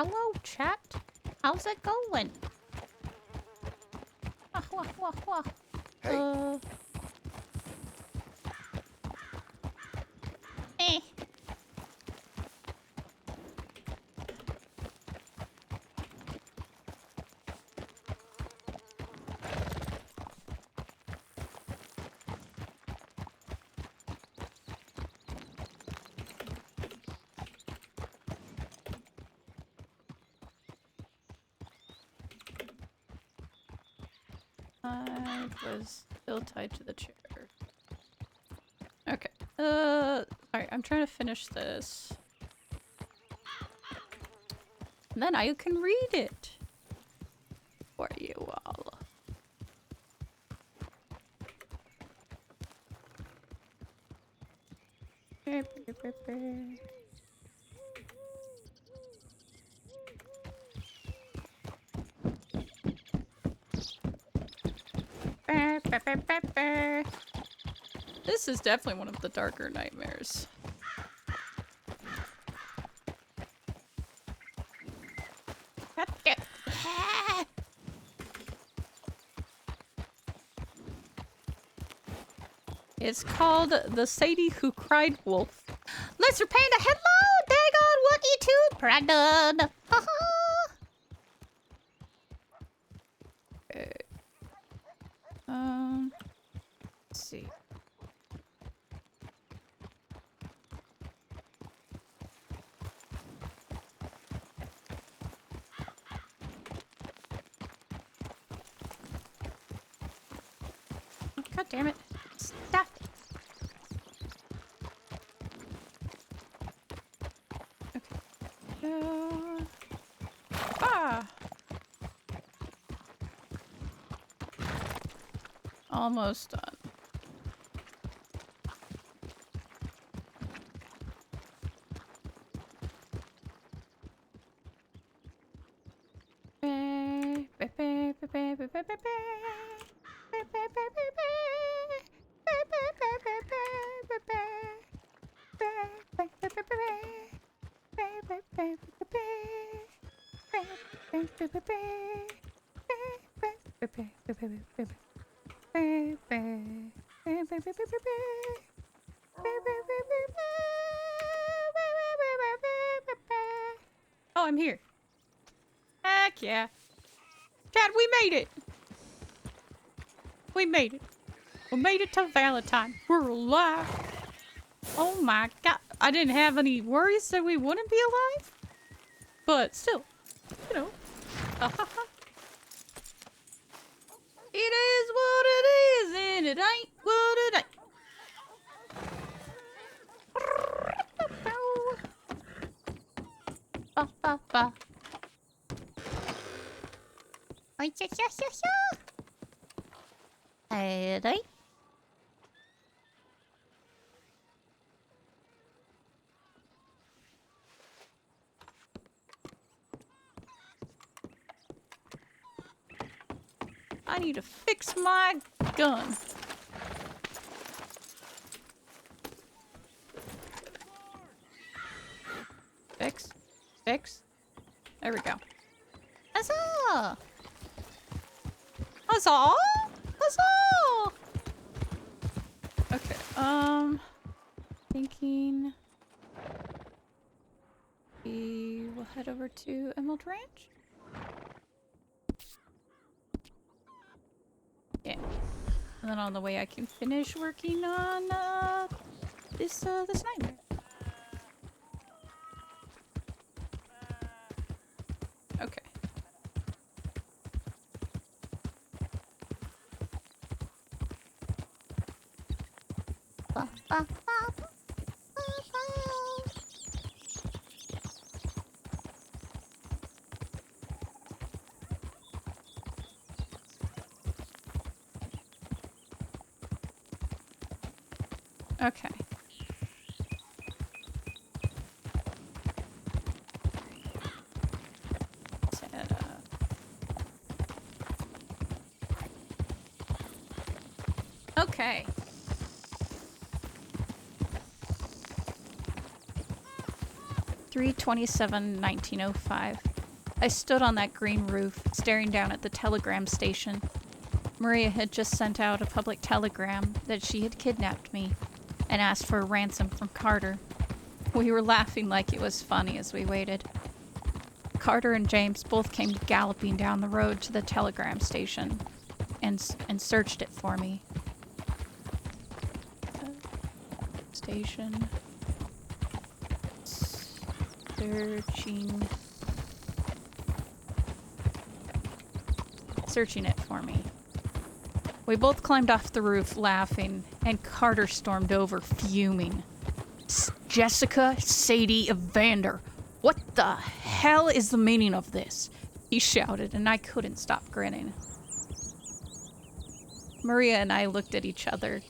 Hello, chat. How's it going? Hey. Eh. I was still tied to the chair. Okay. Alright, I'm trying to finish this. And then I can read it for you all. This is definitely one of the darker nightmares. It's called The Sadie Who Cried Wolf. Mr. Panda, hello! Dagon, what you too? Pregnant! Okay. Let's see. God damn it. Stop it. Okay. Almost done. Oh, I'm here. Heck yeah. Chad, we made it! We made it. We made it to Valentine. We're alive. Oh my god. I didn't have any worries that we wouldn't be alive. But still, you know. It is what it is, and it ain't what it ain't. Ba ba ba. Hey. I need to fix my gun. Fix. There we go. Huzzah! Huzzah! Huzzah! Okay, thinking we will head over to Emerald Ranch. Yeah. And then on the way I can finish working on this nightmare. Okay. Okay. Set up. Okay. (3/27/1905). I stood on that green roof, staring down at the telegram station. Maria had just sent out a public telegram that she had kidnapped me and asked for a ransom from Carter. We were laughing like it was funny as we waited. Carter and James both came galloping down the road to the telegram station and searched it for me. Station. Searching it for me. We both climbed off the roof laughing, and Carter stormed over fuming. Jessica, Sadie, Evander, what the hell is the meaning of this? He shouted, and I couldn't stop grinning. Maria and I looked at each other.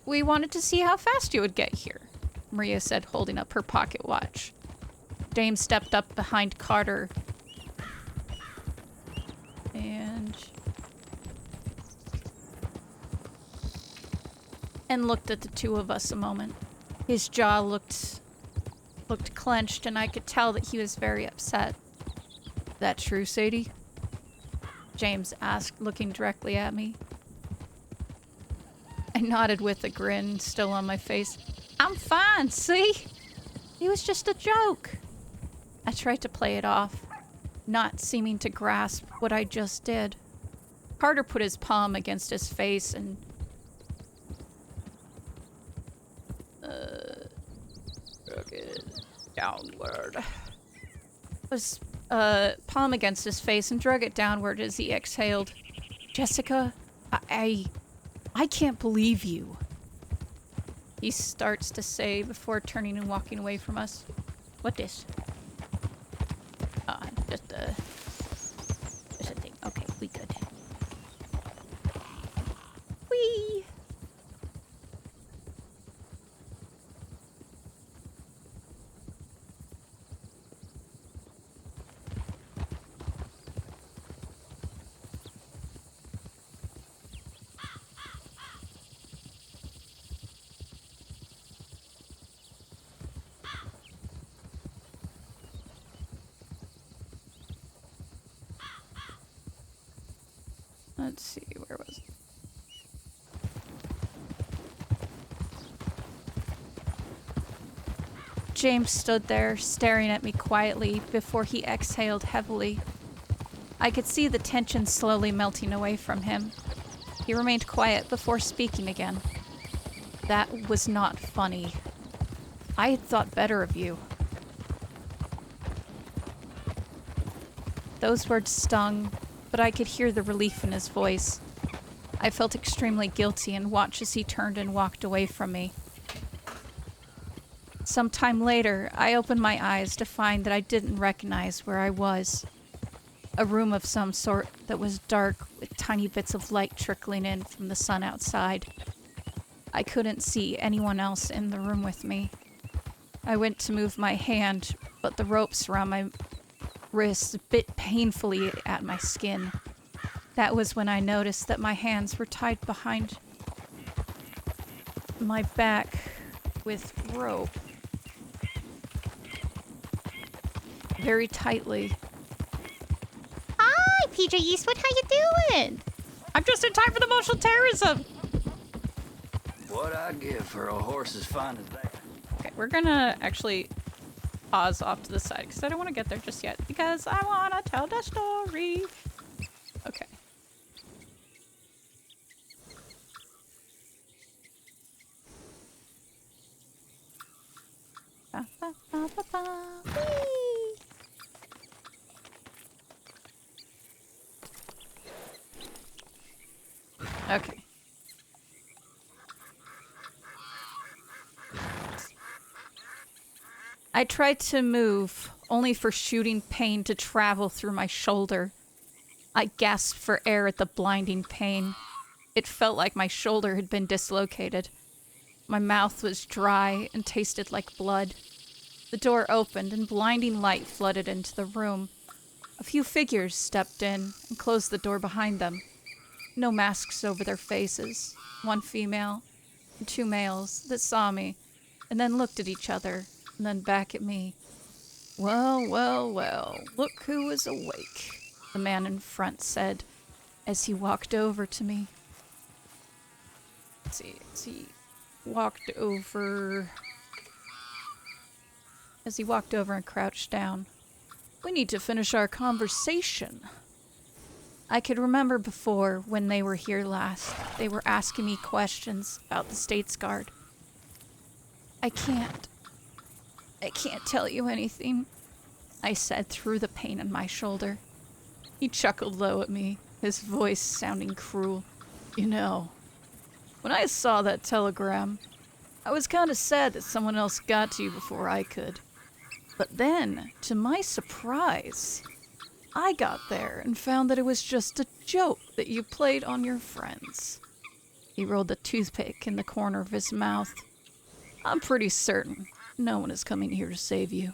We wanted to see how fast you would get here, Maria said, holding up her pocket watch. James stepped up behind Carter and looked at the two of us a moment. His jaw looked clenched, and I could tell that he was very upset. That true, Sadie? James asked, looking directly at me. I nodded with a grin still on my face. I'm fine, see? It was just a joke. I tried to play it off, not seeming to grasp what I just did. Carter put his palm against his face and drug it downward. Was palm against his face and drug it downward as he exhaled. Jessica, I can't believe you. He starts to say before turning and walking away from us. What this? Just a thing. Okay, we good. Whee! Let's see, where was it? James stood there, staring at me quietly before he exhaled heavily. I could see the tension slowly melting away from him. He remained quiet before speaking again. That was not funny. I had thought better of you. Those words stung, but I could hear the relief in his voice. I felt extremely guilty and watched as he turned and walked away from me. Some time later, I opened my eyes to find that I didn't recognize where I was. A room of some sort that was dark with tiny bits of light trickling in from the sun outside. I couldn't see anyone else in the room with me. I went to move my hand, but the ropes around my wrists bit painfully at my skin. That was when I noticed that my hands were tied behind my back with rope. Very tightly. Hi, PJ Eastwood, how you doing? I'm just in time for the emotional terrorism! What I'd give for a horse as fine as that. Okay, we're gonna actually pause off to the side because I don't want to get there just yet because I want to tell the story. Okay. Ba, ba, ba, ba, ba. Whee! Okay. I tried to move, only for shooting pain to travel through my shoulder. I gasped for air at the blinding pain. It felt like my shoulder had been dislocated. My mouth was dry and tasted like blood. The door opened and blinding light flooded into the room. A few figures stepped in and closed the door behind them. No masks over their faces. One female and two males that saw me and then looked at each other and then back at me. Well, well, well, look who is awake, the man in front said as he walked over to me. Let's see, as he walked over and crouched down. We need to finish our conversation. I could remember before, when they were here last, they were asking me questions about the States Guard. I can't tell you anything, I said through the pain in my shoulder. He chuckled low at me, his voice sounding cruel. You know, when I saw that telegram, I was kind of sad that someone else got to you before I could. But then, to my surprise, I got there and found that it was just a joke that you played on your friends. He rolled the toothpick in the corner of his mouth. I'm pretty certain no one is coming here to save you.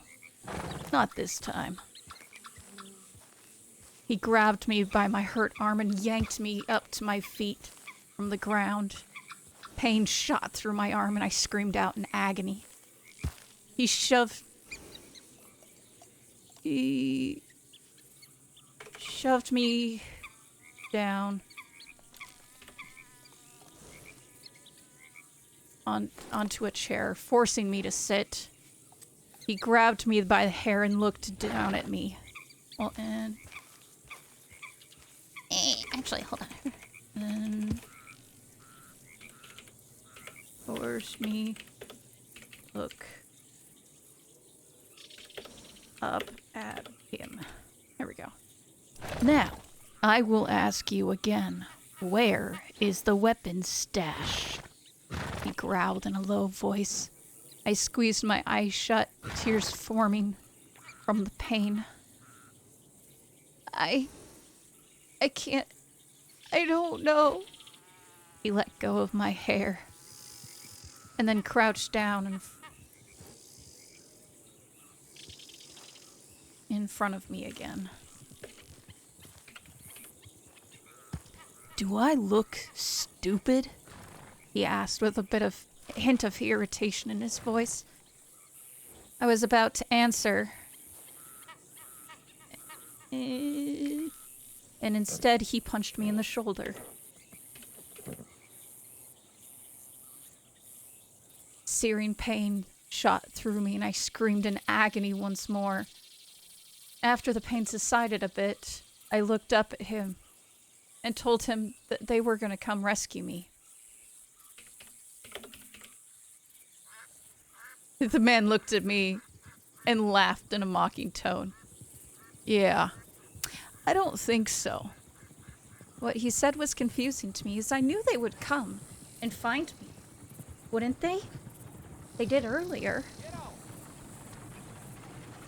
Not this time. He grabbed me by my hurt arm and yanked me up to my feet from the ground. Pain shot through my arm and I screamed out in agony. He shoved me down onto a chair, forcing me to sit. He grabbed me by the hair and looked down at me. Well, and Actually, hold on. then forced me look up at him. There we go. Now, I will ask you again. Where is the weapon stash? He growled in a low voice. I squeezed my eyes shut, tears forming from the pain. I can't... I don't know. He let go of my hair and then crouched down in front of me again. Do I look stupid? He asked with a hint of irritation in his voice. I was about to answer, and instead he punched me in the shoulder. Searing pain shot through me and I screamed in agony once more. After the pain subsided a bit, I looked up at him and told him that they were going to come rescue me. The man looked at me and laughed in a mocking tone. Yeah, I don't think so. What he said was confusing to me, as I knew they would come and find me. Wouldn't they? They did earlier.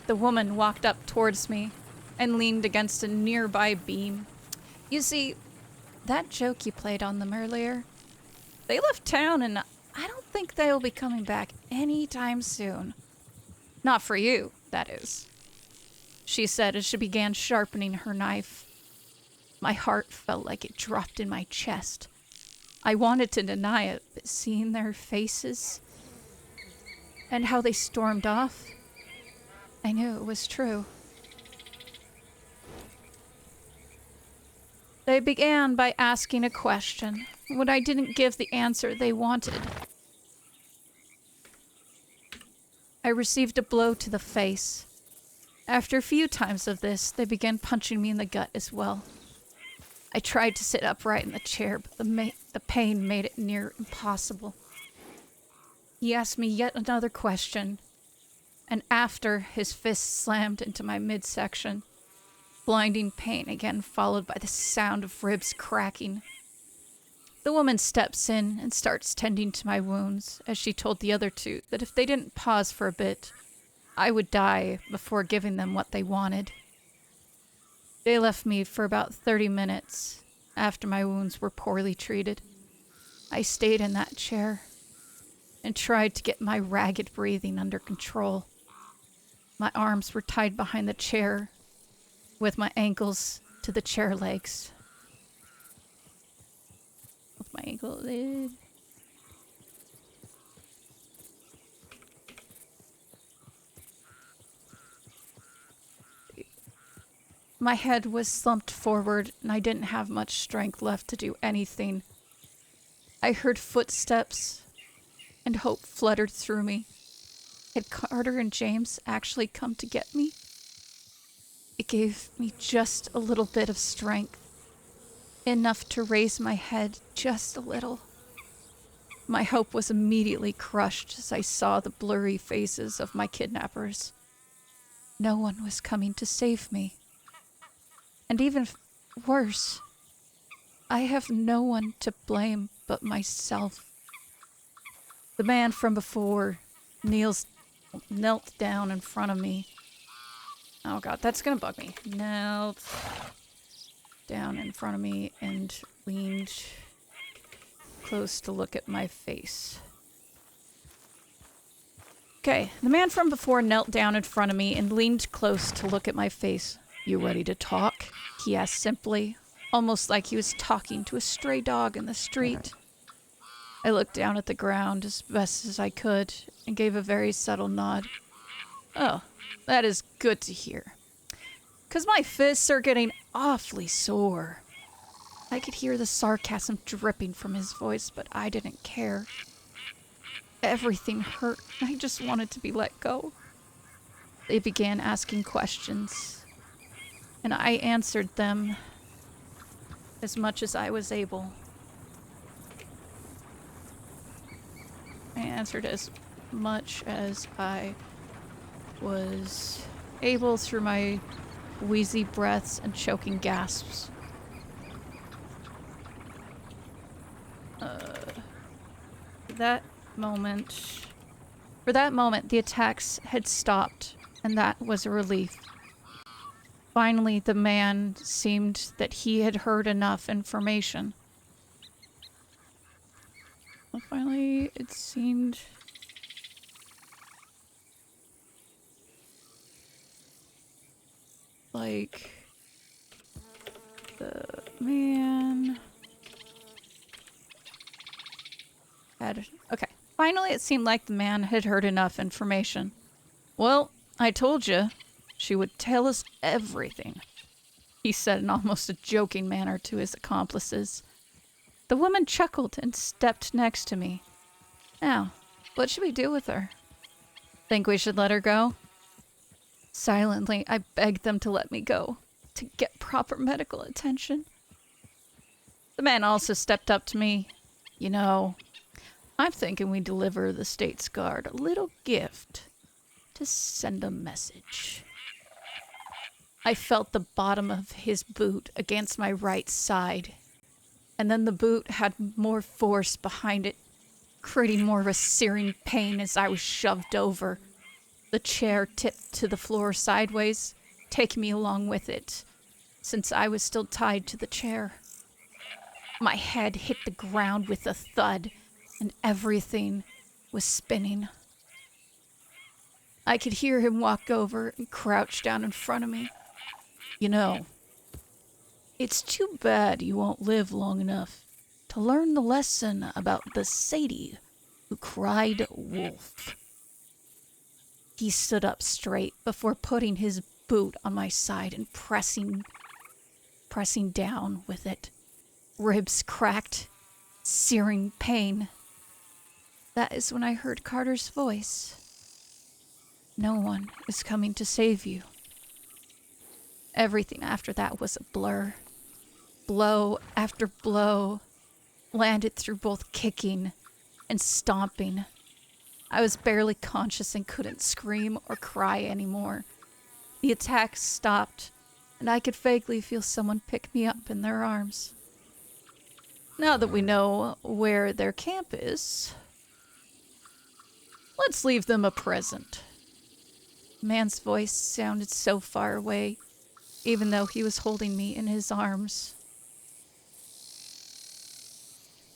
The woman walked up towards me and leaned against a nearby beam. You see, that joke you played on them earlier, they left town and I don't think they'll be coming back anytime soon. Not for you, that is, she said as she began sharpening her knife. My heart felt like it dropped in my chest. I wanted to deny it, but seeing their faces and how they stormed off, I knew it was true. They began by asking a question. When I didn't give the answer they wanted, I received a blow to the face. After a few times of this, they began punching me in the gut as well. I tried to sit upright in the chair, but the pain made it near impossible. He asked me yet another question, and after his fist slammed into my midsection, blinding pain again followed by the sound of ribs cracking. The woman steps in and starts tending to my wounds, as she told the other two that if they didn't pause for a bit, I would die before giving them what they wanted. They left me for about 30 minutes after my wounds were poorly treated. I stayed in that chair and tried to get my ragged breathing under control. My arms were tied behind the chair with my ankles to the chair legs. With my ankle lid. My head was slumped forward, and I didn't have much strength left to do anything. I heard footsteps, and hope fluttered through me. Had Carter and James actually come to get me? It gave me just a little bit of strength, enough to raise my head just a little. My hope was immediately crushed as I saw the blurry faces of my kidnappers. No one was coming to save me. And even worse, I have no one to blame but myself. The man from before knelt down in front of me. Oh god, that's gonna bug me. Knelt down in front of me and leaned close to look at my face. Okay, the man from before knelt down in front of me and leaned close to look at my face. "You ready to talk?" he asked simply, almost like he was talking to a stray dog in the street. I looked down at the ground as best as I could and gave a very subtle nod. "Oh, that is good to hear. 'Cause my fists are getting awfully sore." I could hear the sarcasm dripping from his voice, but I didn't care. Everything hurt. I just wanted to be let go. They began asking questions, and I answered them as much as I was able. I answered as much as I was able through my wheezy breaths and choking gasps. For that moment, the attacks had stopped, and that was a relief. Finally, the man seemed that he had heard enough information. Well, finally, it seemed like the man had... Okay. Finally, it seemed like the man had heard enough information. "Well, I told you she would tell us everything," he said in almost a joking manner to his accomplices. The woman chuckled and stepped next to me. "Now, what should we do with her?" "Think we should let her go?" Silently, I begged them to let me go, to get proper medical attention. The man also stepped up to me. "You know, I'm thinking we deliver the State's Guard a little gift to send a message." I felt the bottom of his boot against my right side, and then the boot had more force behind it, creating more of a searing pain as I was shoved over. The chair tipped to the floor sideways, taking me along with it, since I was still tied to the chair. My head hit the ground with a thud, and everything was spinning. I could hear him walk over and crouch down in front of me. "You know, it's too bad you won't live long enough to learn the lesson about the Sadie who cried wolf." He stood up straight before putting his boot on my side and pressing down with it. Ribs cracked, searing pain. That is when I heard Carter's voice. "No one is coming to save you." Everything after that was a blur. Blow after blow landed through both kicking and stomping. I was barely conscious and couldn't scream or cry anymore. The attacks stopped, and I could vaguely feel someone pick me up in their arms. "Now that we know where their camp is, let's leave them a present." The man's voice sounded so far away, even though he was holding me in his arms.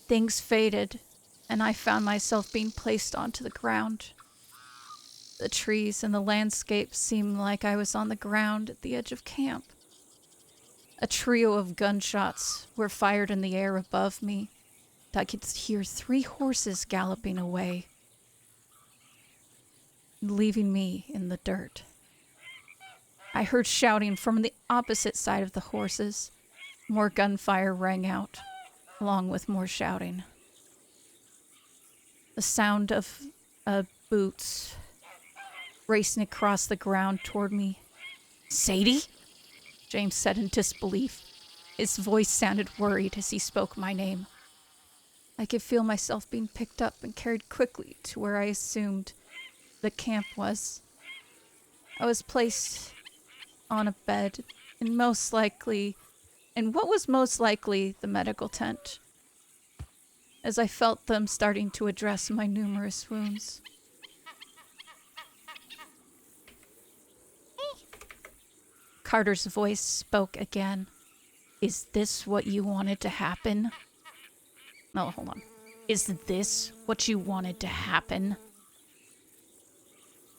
Things faded, and I found myself being placed onto the ground. The trees and the landscape seemed like I was on the ground at the edge of camp. A trio of gunshots were fired in the air above me. I could hear 3 horses galloping away, leaving me in the dirt. I heard shouting from the opposite side of the horses. More gunfire rang out, along with more shouting. The sound of boots racing across the ground toward me. Sadie? James said in disbelief. His voice sounded worried as he spoke my name. I could feel myself being picked up and carried quickly to where I assumed the camp was. I was placed on a bed in what was most likely the medical tent, as I felt them starting to address my numerous wounds. Carter's voice spoke again. Is this what you wanted to happen? No, hold on. Is this what you wanted to happen?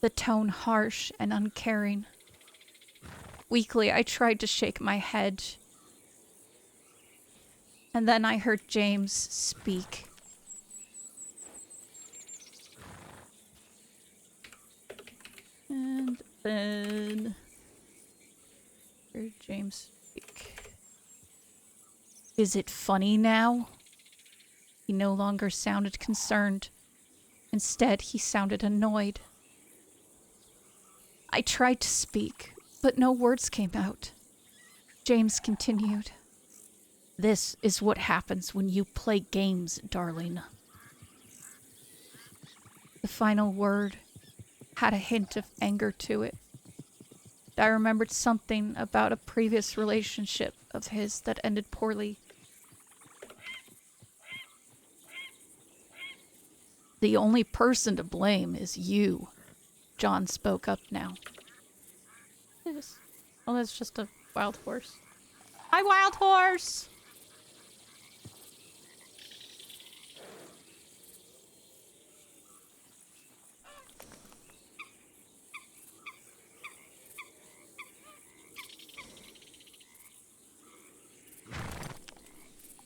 The tone harsh and uncaring. Weakly, I tried to shake my head. And then I heard James speak. And then I heard James speak. Is it funny now? He no longer sounded concerned. Instead, he sounded annoyed. I tried to speak, but no words came out. James continued. This is what happens when you play games, darling. The final word had a hint of anger to it. I remembered something about a previous relationship of his that ended poorly. The only person to blame is you. John spoke up now. Oh, that's just a wild horse. Hi, wild horse!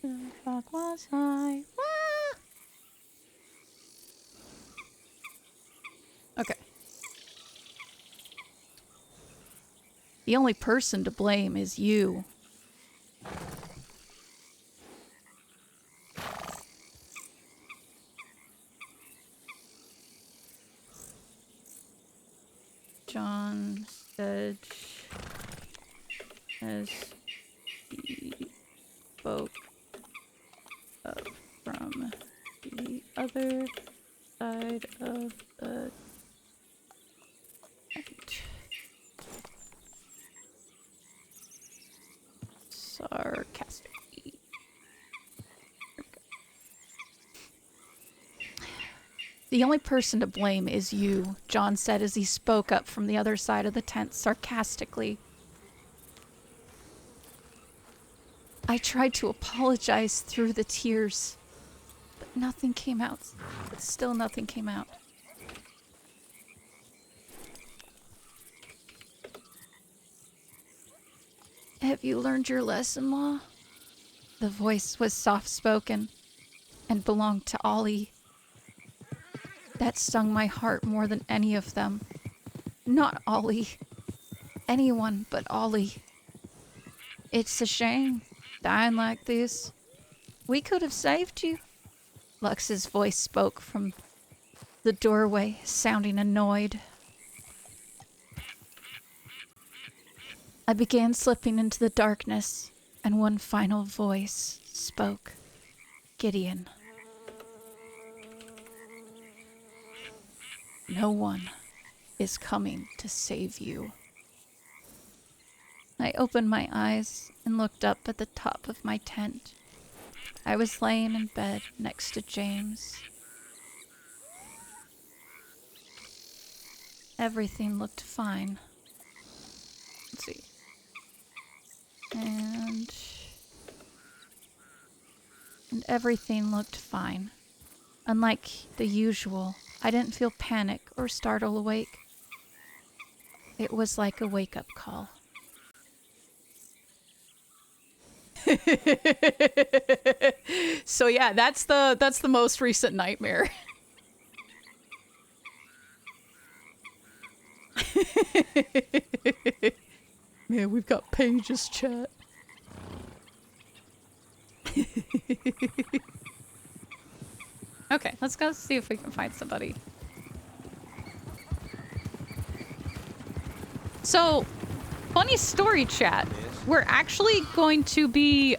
The fuck was I? Okay. The only person to blame is you. John said as he spoke up from the other side of the tent. Sarcastically. The only person to blame is you, John said as he spoke up from the other side of the tent sarcastically. I tried to apologize through the tears, but nothing came out. Still nothing came out. Have you learned your lesson, Ma? The voice was soft-spoken and belonged to Ollie. That stung my heart more than any of them. Not Ollie. Anyone but Ollie. It's a shame, dying like this. We could have saved you. Lux's voice spoke from the doorway, sounding annoyed. I began slipping into the darkness, and one final voice spoke. Gideon. No one is coming to save you. I opened my eyes and looked up at the top of my tent. I was laying in bed next to James. Everything looked fine. Let's see. And everything looked fine. Unlike the usual, I didn't feel panic or startle awake. It was like a wake-up call. So yeah, that's the most recent nightmare. Man, we've got pages, chat. Okay, let's go see if we can find somebody. So, funny story, chat. We're actually going to be,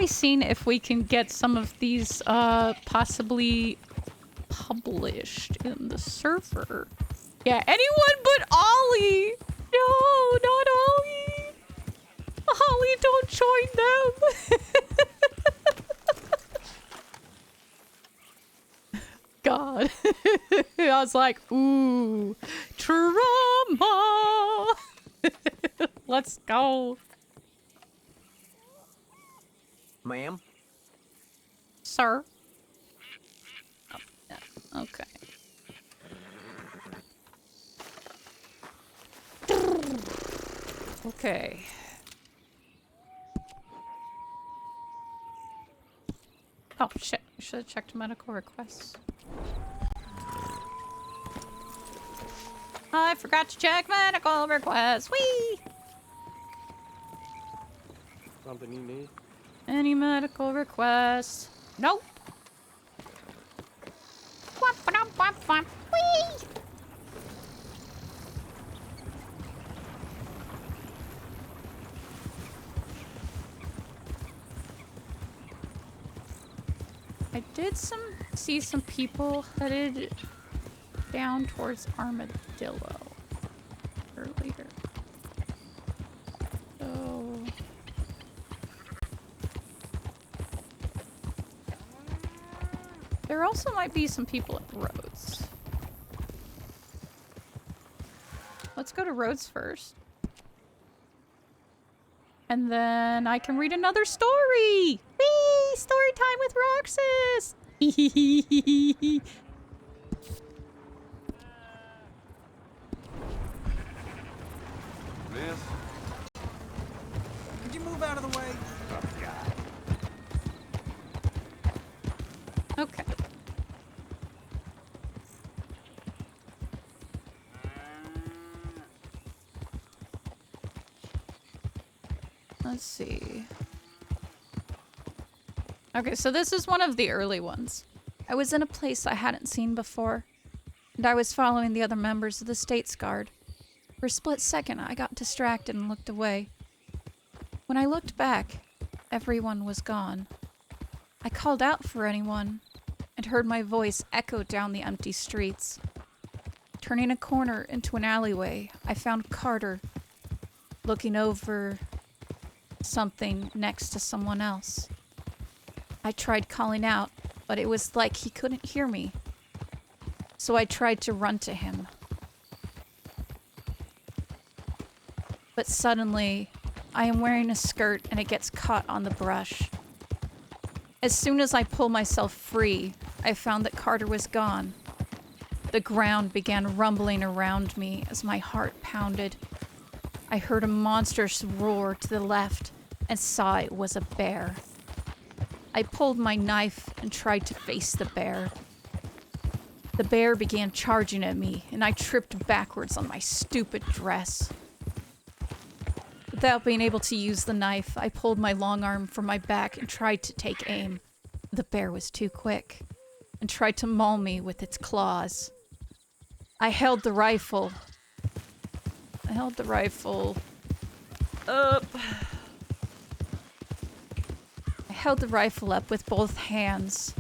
seeing if we can get some of these, possibly published in the server. Yeah, anyone but Ollie! No, not Ollie! Ollie, don't join them! God. I was like, ooh, trauma! Let's go. Ma'am? Sir? Oh, yeah. Okay. Okay. Oh, shit. I should have checked medical requests. I forgot to check medical requests. Whee! Something you need? Any medical requests? Nope. Whop, whop, whop, whop. Whee! I did see some people headed down towards Armadillo earlier. So there also might be some people at Rhodes. Let's go to Rhodes first. And then I can read another story! Whee! Story time with Roxas! Miss? Could you move out of the way? Oh, God. Okay. Let's see. Okay, so this is one of the early ones. I was in a place I hadn't seen before, and I was following the other members of the States Guard. For a split second, I got distracted and looked away. When I looked back, everyone was gone. I called out for anyone, and heard my voice echo down the empty streets. Turning a corner into an alleyway, I found Carter looking over something next to someone else. I tried calling out, but it was like he couldn't hear me. So I tried to run to him. But suddenly, I am wearing a skirt and it gets caught on the brush. As soon as I pull myself free, I found that Carter was gone. The ground began rumbling around me as my heart pounded. I heard a monstrous roar to the left and saw it was a bear. I pulled my knife and tried to face the bear. The bear began charging at me, and I tripped backwards on my stupid dress. Without being able to use the knife, I pulled my long arm from my back and tried to take aim. The bear was too quick and tried to maul me with its claws. I held the rifle up. I held the rifle up with both hands.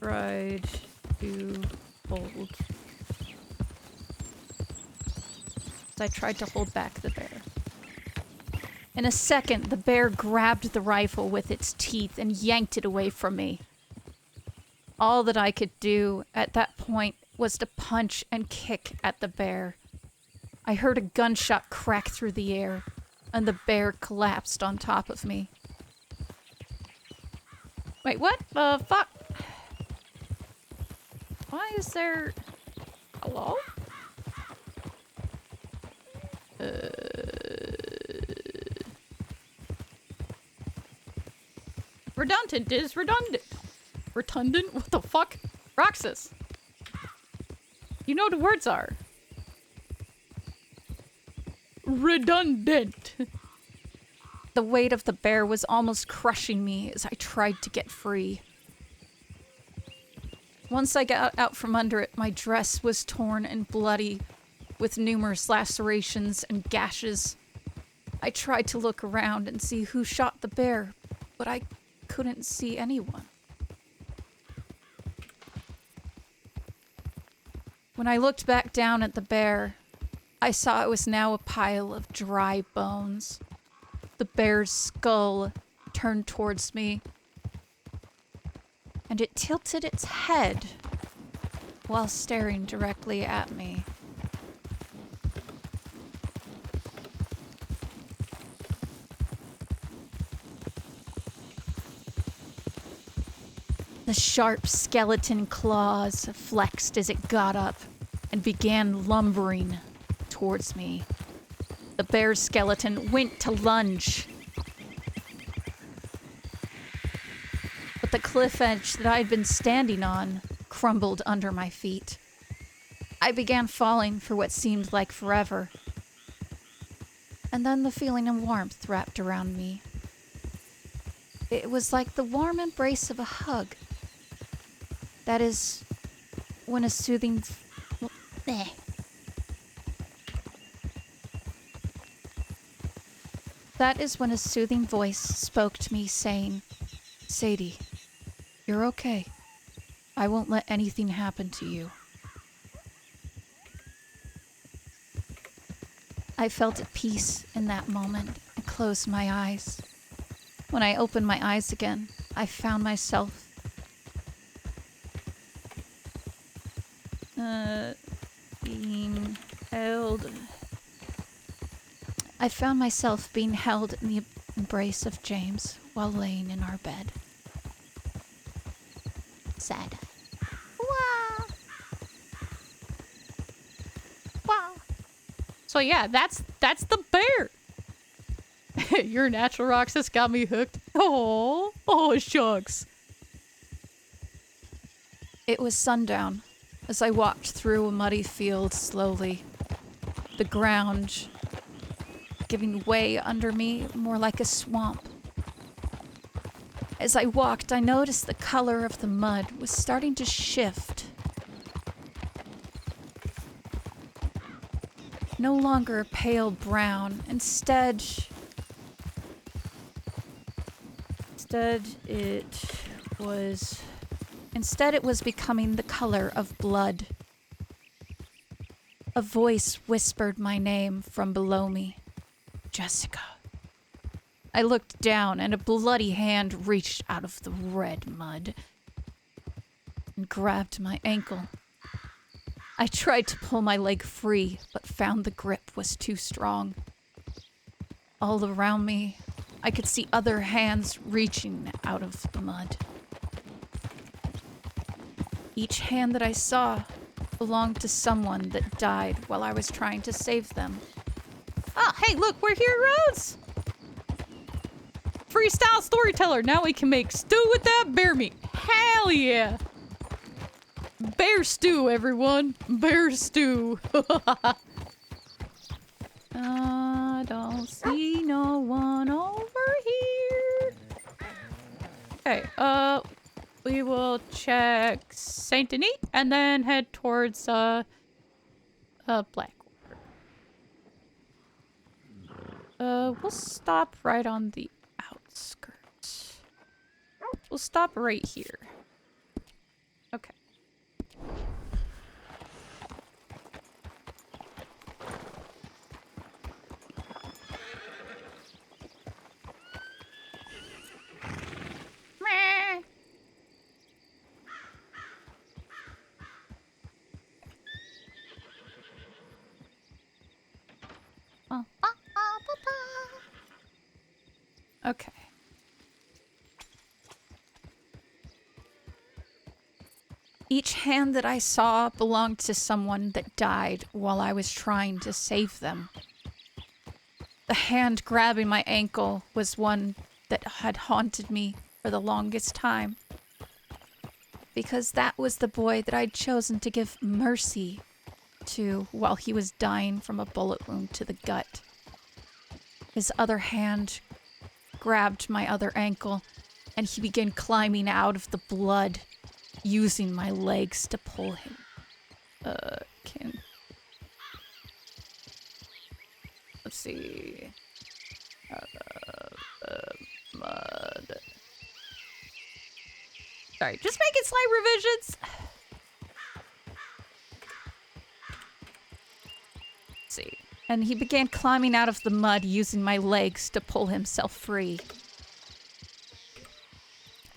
Tried to hold. I tried to hold back the bear. In a second, the bear grabbed the rifle with its teeth and yanked it away from me. All that I could do at that point was to punch and kick at the bear. I heard a gunshot crack through the air, and the bear collapsed on top of me. Wait, what the fuck? Why is there... Hello? Redundant is redundant. Redundant? What the fuck? Roxas. You know what the words are. Redundant. The weight of the bear was almost crushing me as I tried to get free. Once I got out from under it, my dress was torn and bloody, with numerous lacerations and gashes. I tried to look around and see who shot the bear, but I couldn't see anyone. When I looked back down at the bear, I saw it was now a pile of dry bones. The bear's skull turned towards me, and it tilted its head while staring directly at me. The sharp skeleton claws flexed as it got up and began lumbering towards me. The bear's skeleton went to lunge. But the cliff edge that I'd been standing on crumbled under my feet. I began falling for what seemed like forever. And then the feeling of warmth wrapped around me. It was like the warm embrace of a hug. That is when a soothing... That is when a soothing voice spoke to me saying, "Sadie, you're okay. I won't let anything happen to you." I felt at peace in that moment and closed my eyes. When I opened my eyes again, I found myself being held. I found myself being held in the embrace of James while laying in our bed. Sad. Wow. Wow. So yeah, that's the bear. Your natural Roxas got me hooked. Oh shucks. It was sundown as I walked through a muddy field slowly. The ground giving way under me more like a swamp. As I walked, I noticed the color of the mud was starting to shift. No longer pale brown, instead it was becoming the color of blood. A voice whispered my name from below me. "Jessica." I looked down and a bloody hand reached out of the red mud and grabbed my ankle. I tried to pull my leg free, but found the grip was too strong. All around me, I could see other hands reaching out of the mud. Each hand that I saw belonged to someone that died while I was trying to save them. Oh, hey, look, we're heroes! Freestyle storyteller. Now we can make stew with that bear meat. Hell yeah! Bear stew, everyone. Bear stew. I don't see no one over here. Okay, we will check Saint Denis and then head towards, Blackwater. We'll stop right on the outskirts. We'll stop right here. Okay. Meh. Oh. Okay. Each hand that I saw belonged to someone that died while I was trying to save them. The hand grabbing my ankle was one that had haunted me for the longest time. Because that was the boy that I'd chosen to give mercy to while he was dying from a bullet wound to the gut. His other hand grabbed my other ankle, and he began climbing out of the blood, using my legs to pull him. Let's see. Mud. Sorry, just making slight revisions. Let's see. And he began climbing out of the mud using my legs to pull himself free.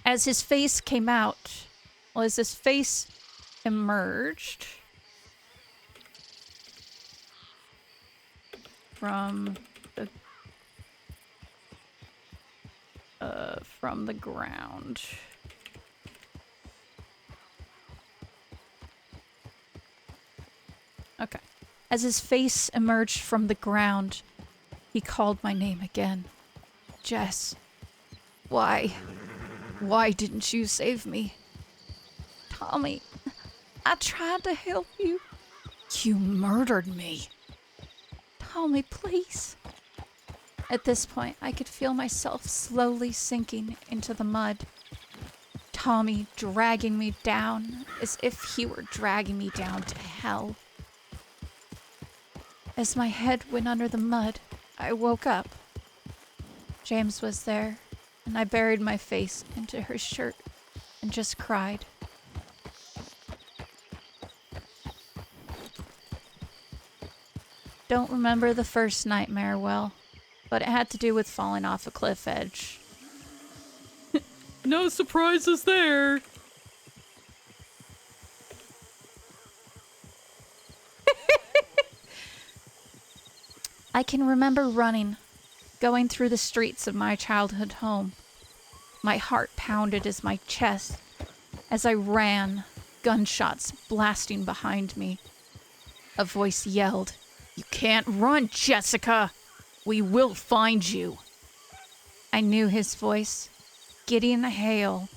As his face came out, as his face emerged from the ground. Okay. As his face emerged from the ground, he called my name again. Jess, why didn't you save me? Tommy, I tried to help you. You murdered me. Tommy, please. At this point, I could feel myself slowly sinking into the mud. Tommy dragging me down as if he were dragging me down to hell. As my head went under the mud, I woke up. James was there, and I buried my face into her shirt and just cried. Don't remember the first nightmare well, but it had to do with falling off a cliff edge. No surprises there. I can remember running, going through the streets of my childhood home. My heart pounded as my chest as I ran, gunshots blasting behind me. A voice yelled, "You can't run, Jessica! We will find you!" I knew his voice. Gideon Hale,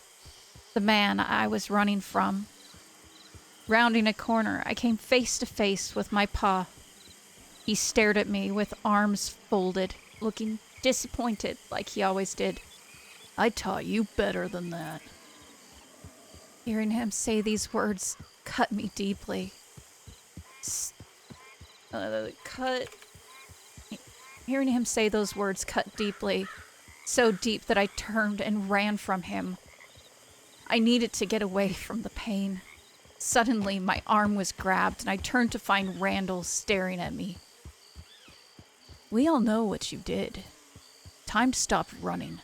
the man I was running from. Rounding a corner, I came face to face with my pa. He stared at me with arms folded, looking disappointed like he always did. I taught you better than that. Hearing him say these words cut me deeply. Hearing him say those words cut deeply, so deep that I turned and ran from him. I needed to get away from the pain. Suddenly, my arm was grabbed, and I turned to find Randall staring at me. We all know what you did. Time to stop running.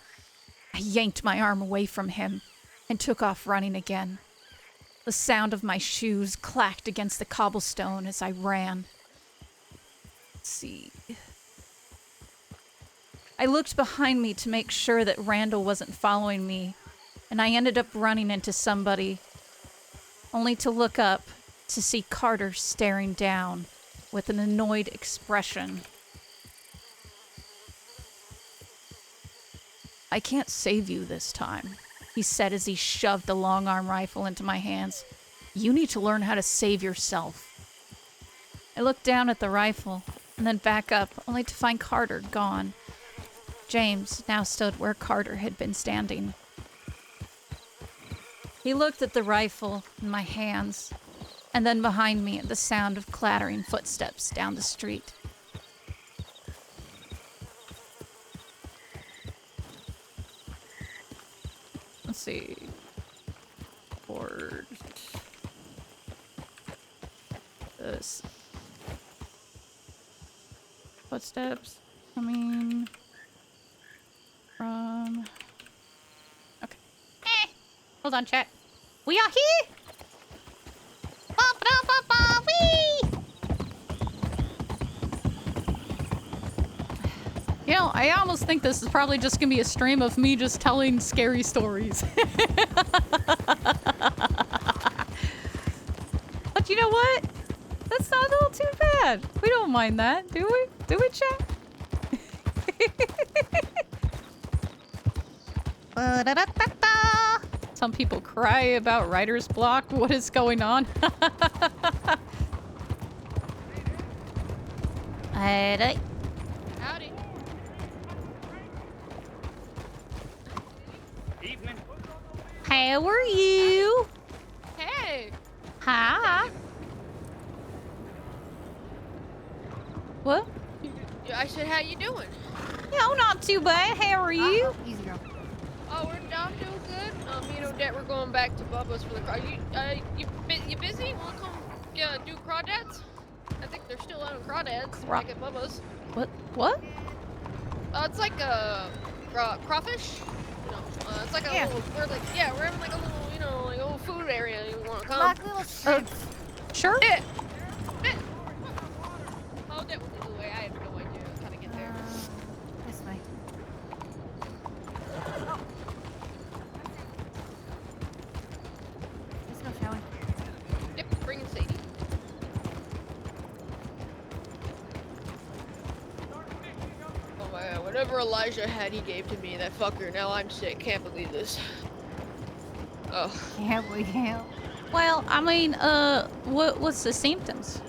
I yanked my arm away from him and took off running again. The sound of my shoes clacked against the cobblestone as I ran. Let's see. I looked behind me to make sure that Randall wasn't following me, and I ended up running into somebody, only to look up to see Carter staring down with an annoyed expression. I can't save you this time, he said as he shoved the long-arm rifle into my hands. You need to learn how to save yourself. I looked down at the rifle and then back up, only to find Carter gone. James now stood where Carter had been standing. He looked at the rifle in my hands, and then behind me at the sound of clattering footsteps down the street. Let's see. Board. This. Footsteps coming from... Okay. Hold on, chat. We are here! Ba-ba-da-ba-ba-wee! You know, I almost think this is probably just gonna be a stream of me just telling scary stories. But you know what? That's not all too bad. We don't mind that, do we? Do we, chat? Ba-da-da-da-da. Some people cry about writer's block. What is going on? Hey, Howdy. Evening. how are you? Hey. Hi. What? I said, how you doing? No, not too bad. How are you? Easy girl. Oh, I'm doing good. Me and Odette, we're going back to Bubba's for the craw. You busy? Wanna come do crawdads? I think they're still out of crawdads back at Bubba's. What? What? It's like a crawfish. You know, it's like a little. We're having like a little, like a little food area. You wanna come? Like little shrimp. Sure. Yeah. Oh, Odette will lead the way. I have no idea how to get there. This way. Let's go, shall we? Yep, bringing Sadie. Oh my god, whatever Elijah had he gave to me, that fucker, now I'm sick, can't believe this. Oh. Can't we help? Well, I mean, what's the symptoms?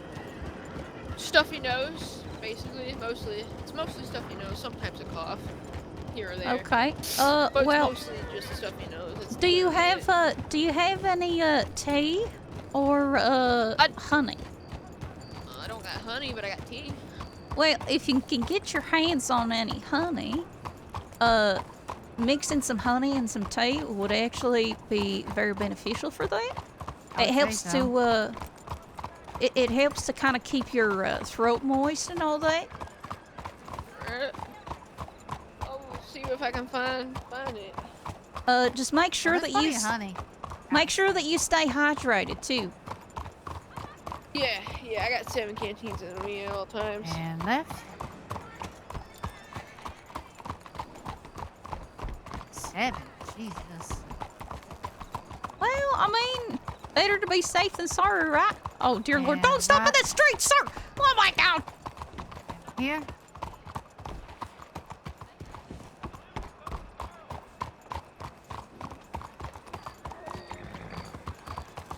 Stuffy nose, basically, mostly. It's mostly stuffy nose, sometimes a cough, here or there. Okay. But Well, it's mostly just a stuffy nose. It's do you literally have any tea or honey? I don't got honey, but I got tea. Well, if you can get your hands on any honey, mixing some honey and some tea would actually be very beneficial for that. It helps to it helps to kind of keep your throat moist and all that. I'll see if I can find it. Just make sure that you honey. make sure that you stay hydrated too. Yeah, I got 7 canteens in me at all times. And left. 7. Jesus. Well, I mean, better to be safe than sorry, right? Oh dear Lord! Yeah, Don't stop in right. the street, sir! Oh my God! Here.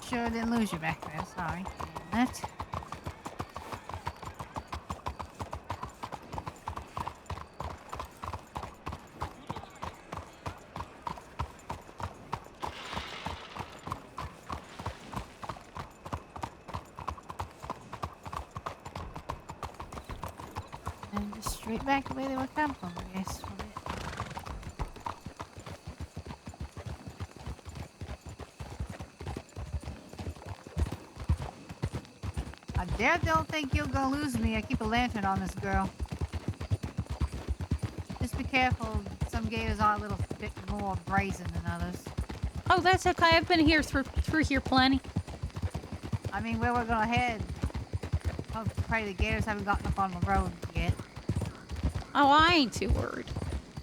Sure didn't lose you back there. Sorry. Left. And just straight back the way they were coming from, I guess. I don't think you're gonna lose me. I keep a lantern on this girl. Just be careful. Some gators are a little bit more brazen than others. Oh, that's okay. I've been here through here plenty. I mean, where we're gonna head. Hope to pray the gators haven't gotten up on the road yet. Oh, I ain't too worried.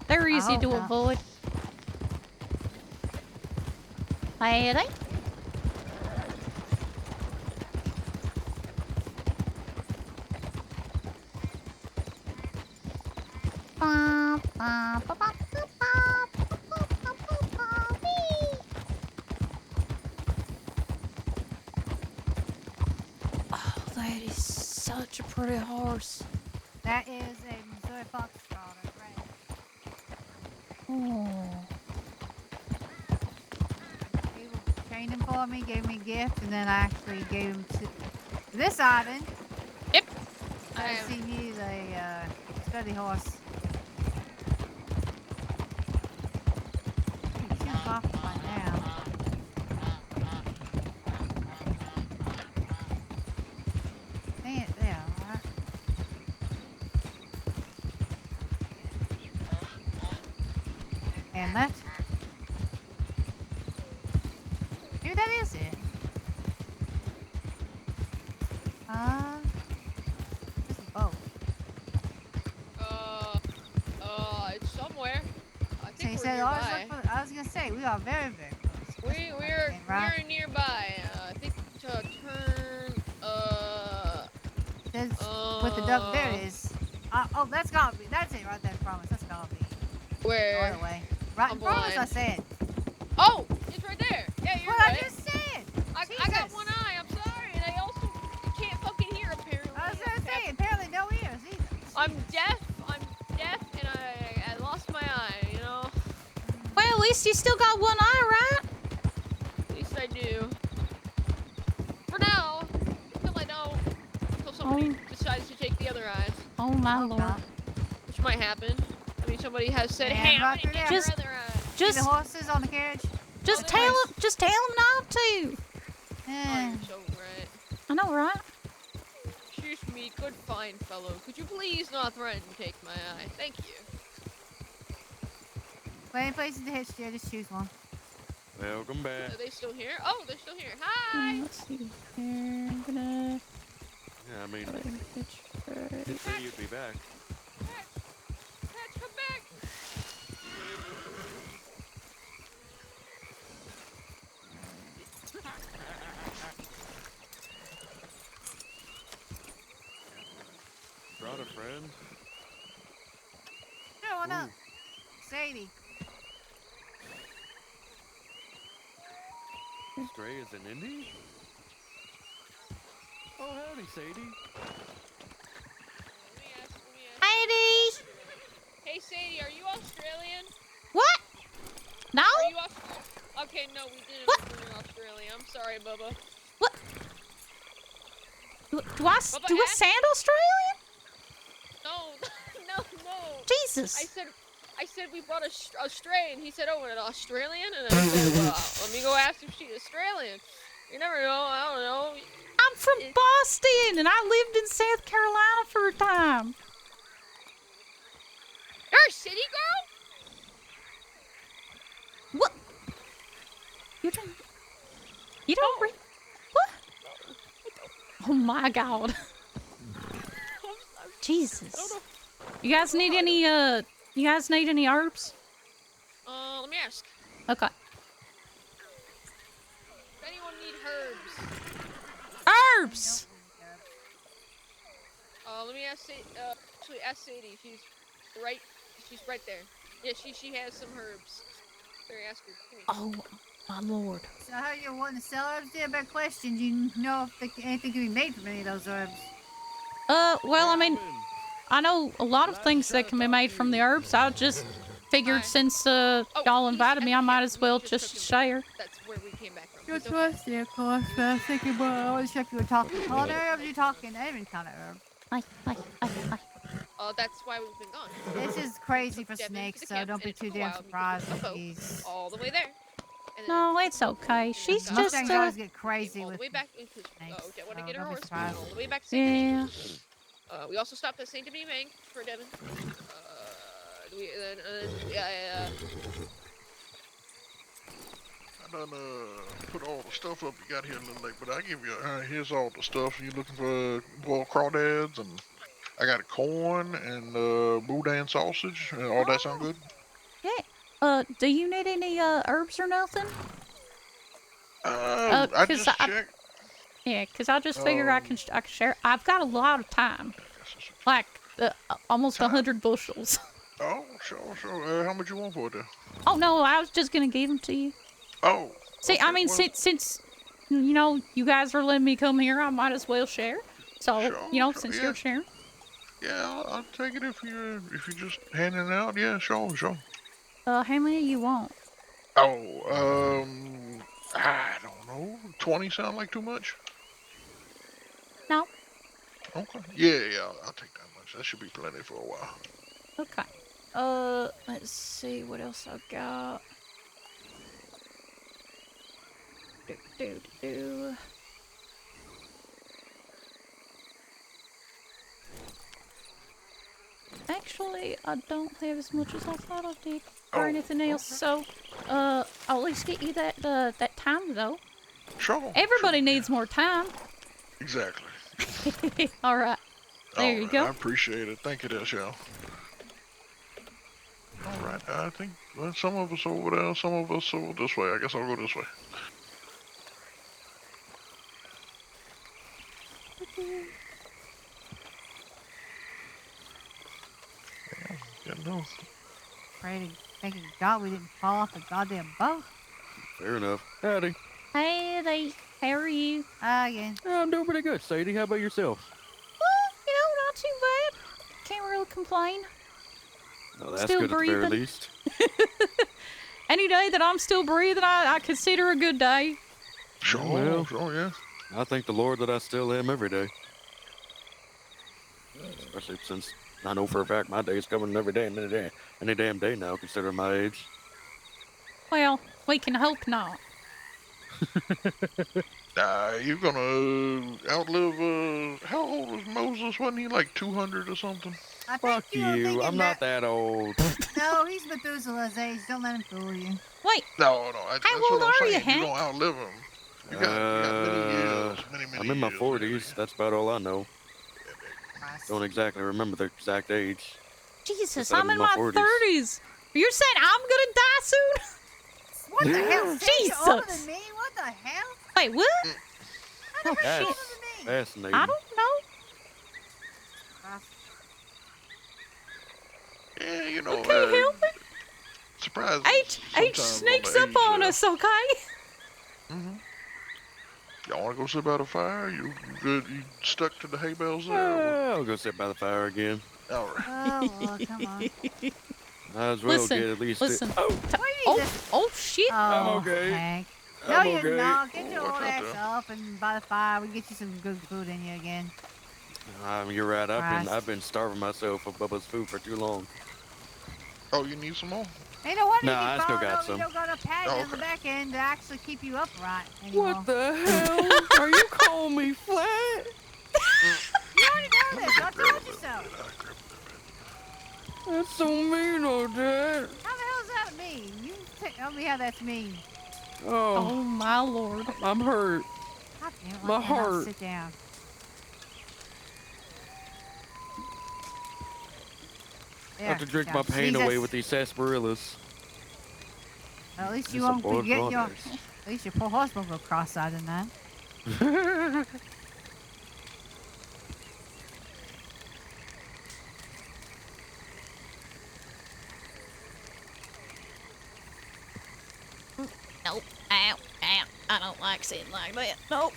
They're easy hope to not. avoid. Lady? Oh, that is such a pretty horse. That is a Missouri Foxtrot, right? Oh. He trained him for me, gave me a gift, and then I actually gave him to this Ivan. Yep. Because he needs a study horse. He's too far by now. Dang it, there, alright. And left. Maybe that is it. This is both. It's somewhere. I So think he we're said, nearby. I was gonna say, we are very, very close. We're nearby. I think to turn. There's, with the duck, there it is. Oh, that's it right there, I promise. That's gotta be. Where? By the way. Right I'm in front of us, I blind. said. Oh, it's right there. Yeah, you're What right. I just said. I got Jesus. one eye. I'm sorry, and I also can't fucking hear apparently. I was gonna say, apparently no ears either. I'm Jesus. deaf. I'm deaf, and I lost my eye. You know. Well, at least you still got one eye, right? At least I do. For now, until I don't. Until somebody decides to take the other eyes, Oh my Oh, lord. God. which might happen. I mean, somebody has said, Yeah, "Hey, I'm right gonna through get there. your other eye." See the Just horses on the carriage? just there tell is. him not to. Oh, Eh. you're so right. I know, right? Excuse me, good fine fellow. Could you please not threaten to take my eye? Thank you. Any places to hitch, yeah, just choose one. Welcome back. Are they still here? Oh, they're still here. Hi! Let's see here. I'm gonna. Yeah, I mean, Pitch you said you'd be back. Patch, come back! Brought a friend. Sure, why not? Ooh. Sadie. Stray is an indie? Oh, howdy, Sadie. Let me ask. Heidi! Hey, Sadie, are you Australian? What? No? Are you Australian? Okay, no, we didn't What? when you're Australian. I'm sorry, Bubba. What? Do I Bubba, do I ask- sound Australian? No, no. Jesus. I said we brought a stray, and he said, "Oh, an Australian?" And I said, "Well, let me go ask if she's Australian." You never know. I don't know. I'm from Boston, and I lived in South Carolina for a time. You're a city girl? What? You don't what? Oh my god. Jesus. You guys need any herbs? Let me ask. Okay. Does anyone need herbs? Herbs! Let me ask actually ask Sadie. She's right there. Yeah, she has some herbs. There, ask her. Oh my lord. So how you're wanting to sell herbs? Yeah, better question. Do you know if anything can be made from any of those herbs? Well, I mean, I know a lot of things that can be made from the herbs. I just figured since y'all invited me, I might as well just share. That's where we came back from. Good It's okay. question, of course, but I was thinking, well, I wasn't sure if you were talking culinary herbs or you talking any kind of herb. Hi. That's why we've been gone. This is crazy for Devin to snakes, the so camp, don't be and it too took a damn while because surprised of if the boat he's... all the way there. And then No, it's okay. She's just Mustangs always get crazy all with the way back into snakes, Jet want to so get her don't be horse surprised. all the way back to St. Denis. yeah. We also stopped at St. Denis Bank for Devin. I done put all the stuff up you got here a little late, but I give you here's all the stuff. You looking for boiled crawdads, and I got corn and boudin sausage. All that sound good? Yeah. Do you need any herbs or nothing? I just checked. Yeah, cause I just figure I can share. I've got a lot of time, like almost 100 bushels. Oh, sure. How much you want for it there? Oh no, I was just gonna give them to you. Oh. See, okay, I mean, well, since you know you guys are letting me come here, I might as well share. So Sure, since yeah. you're sharing. Yeah, I'll take it if you're just handing it out. Yeah, sure. How many you want? Oh, I don't know. 20 sound like too much? No. Okay. Yeah, I'll take that much. That should be plenty for a while. Okay. Let's see what else I got. Do. Actually, I don't have as much as I thought I did, or anything else. So, I'll at least get you that time though. Sure. Everybody needs more time. Exactly. All right. There you go. I appreciate it. Thank you, there, Shell. All right. I think some of us over there, some of us over this way. I guess I'll go this way. Yeah, getting those. Ready to Thank God we didn't fall off the goddamn boat. Fair enough. Howdy. Hey, how are you? Again. Yeah, I'm doing pretty good, Sadie. How about yourself? Well, not too bad. Can't really complain. Oh, that's Still good at the very breathing. least. Any day that I'm still breathing, I consider a good day. Sure, Well. sure, yeah. I thank the Lord that I still am every day. Especially since I know for a fact my day's coming every day, any damn day now, considering my age. Well, we can hope not. You're gonna outlive, how old was Moses? Wasn't he like 200 or something? I think Fuck you were you. thinking I'm not that old. No, he's Methuselah's age. Don't let him fool you. Wait, No, that's How what old I'm are you, saying. Hank? You're gonna outlive him. You got many years, many I'm in my years, 40s. That's about all I know. Christ. Don't exactly remember the exact age. Jesus, Just that I'm in my 30s. You're saying I'm gonna die soon? What the hell? Sadie, you're older Jesus. than me? What the hell? Wait, what? How the hell you That's older than me? fascinating. I don't know. Christ. Yeah, you know, Can't help it. surprise. Age sneaks up on us, okay? Y'all wanna go sit by the fire? You good? You stuck to the hay bales there? I'll go sit by the fire again. All right. Oh, Lord, come on. Might as well Listen, get at least. listen. Oh, What is this? Oh, shit. I'm Oh, okay. Hank. No, I'm you're okay. not. Get your What's old up ass there? up and by the fire. We can get you some good food in you again. you're right. Christ. I've been starving myself of Bubba's food for too long. Oh, you need some more? Hey, no wonder Nah, you I keep still falling got over. You some. don't got a pad Oh, on the okay. back end to actually keep you upright anymore. What the hell? Are you calling me flat? You already know this. I told you so. That's so mean, oh Dad. How the hell does that mean? You tell me how that's mean. Oh, Oh, my Lord. I'm hurt. God damn it, My why can't I heart. sit down. I have to drink my pain away with these sarsaparillas. Well, at least you It's a won't boiled forget your. crawdads. At least your poor horse won't go cross-eyed in that. Nope. Ow. I don't like sitting like that. Nope.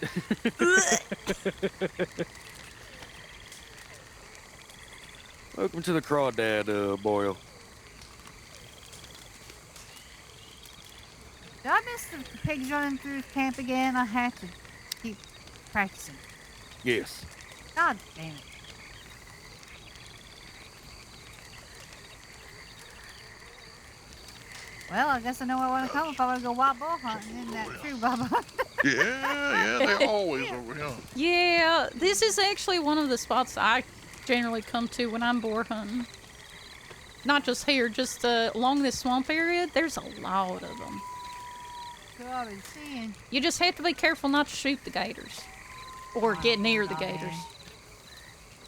Welcome to the crawdad boil. Did I miss the pigs running through camp again? I have to keep practicing. Yes. God damn it. Well, I guess I know where I want to come if I want to go wild boar hunting. Isn't that true, Bubba? Yeah, they're always over here. Yeah, this is actually one of the spots I generally come to when I'm boar hunting. Not just here, just along this swamp area. There's a lot of them. That's what I've been seeing. You just have to be careful not to shoot the gators. Or get near the Oh, gators. man.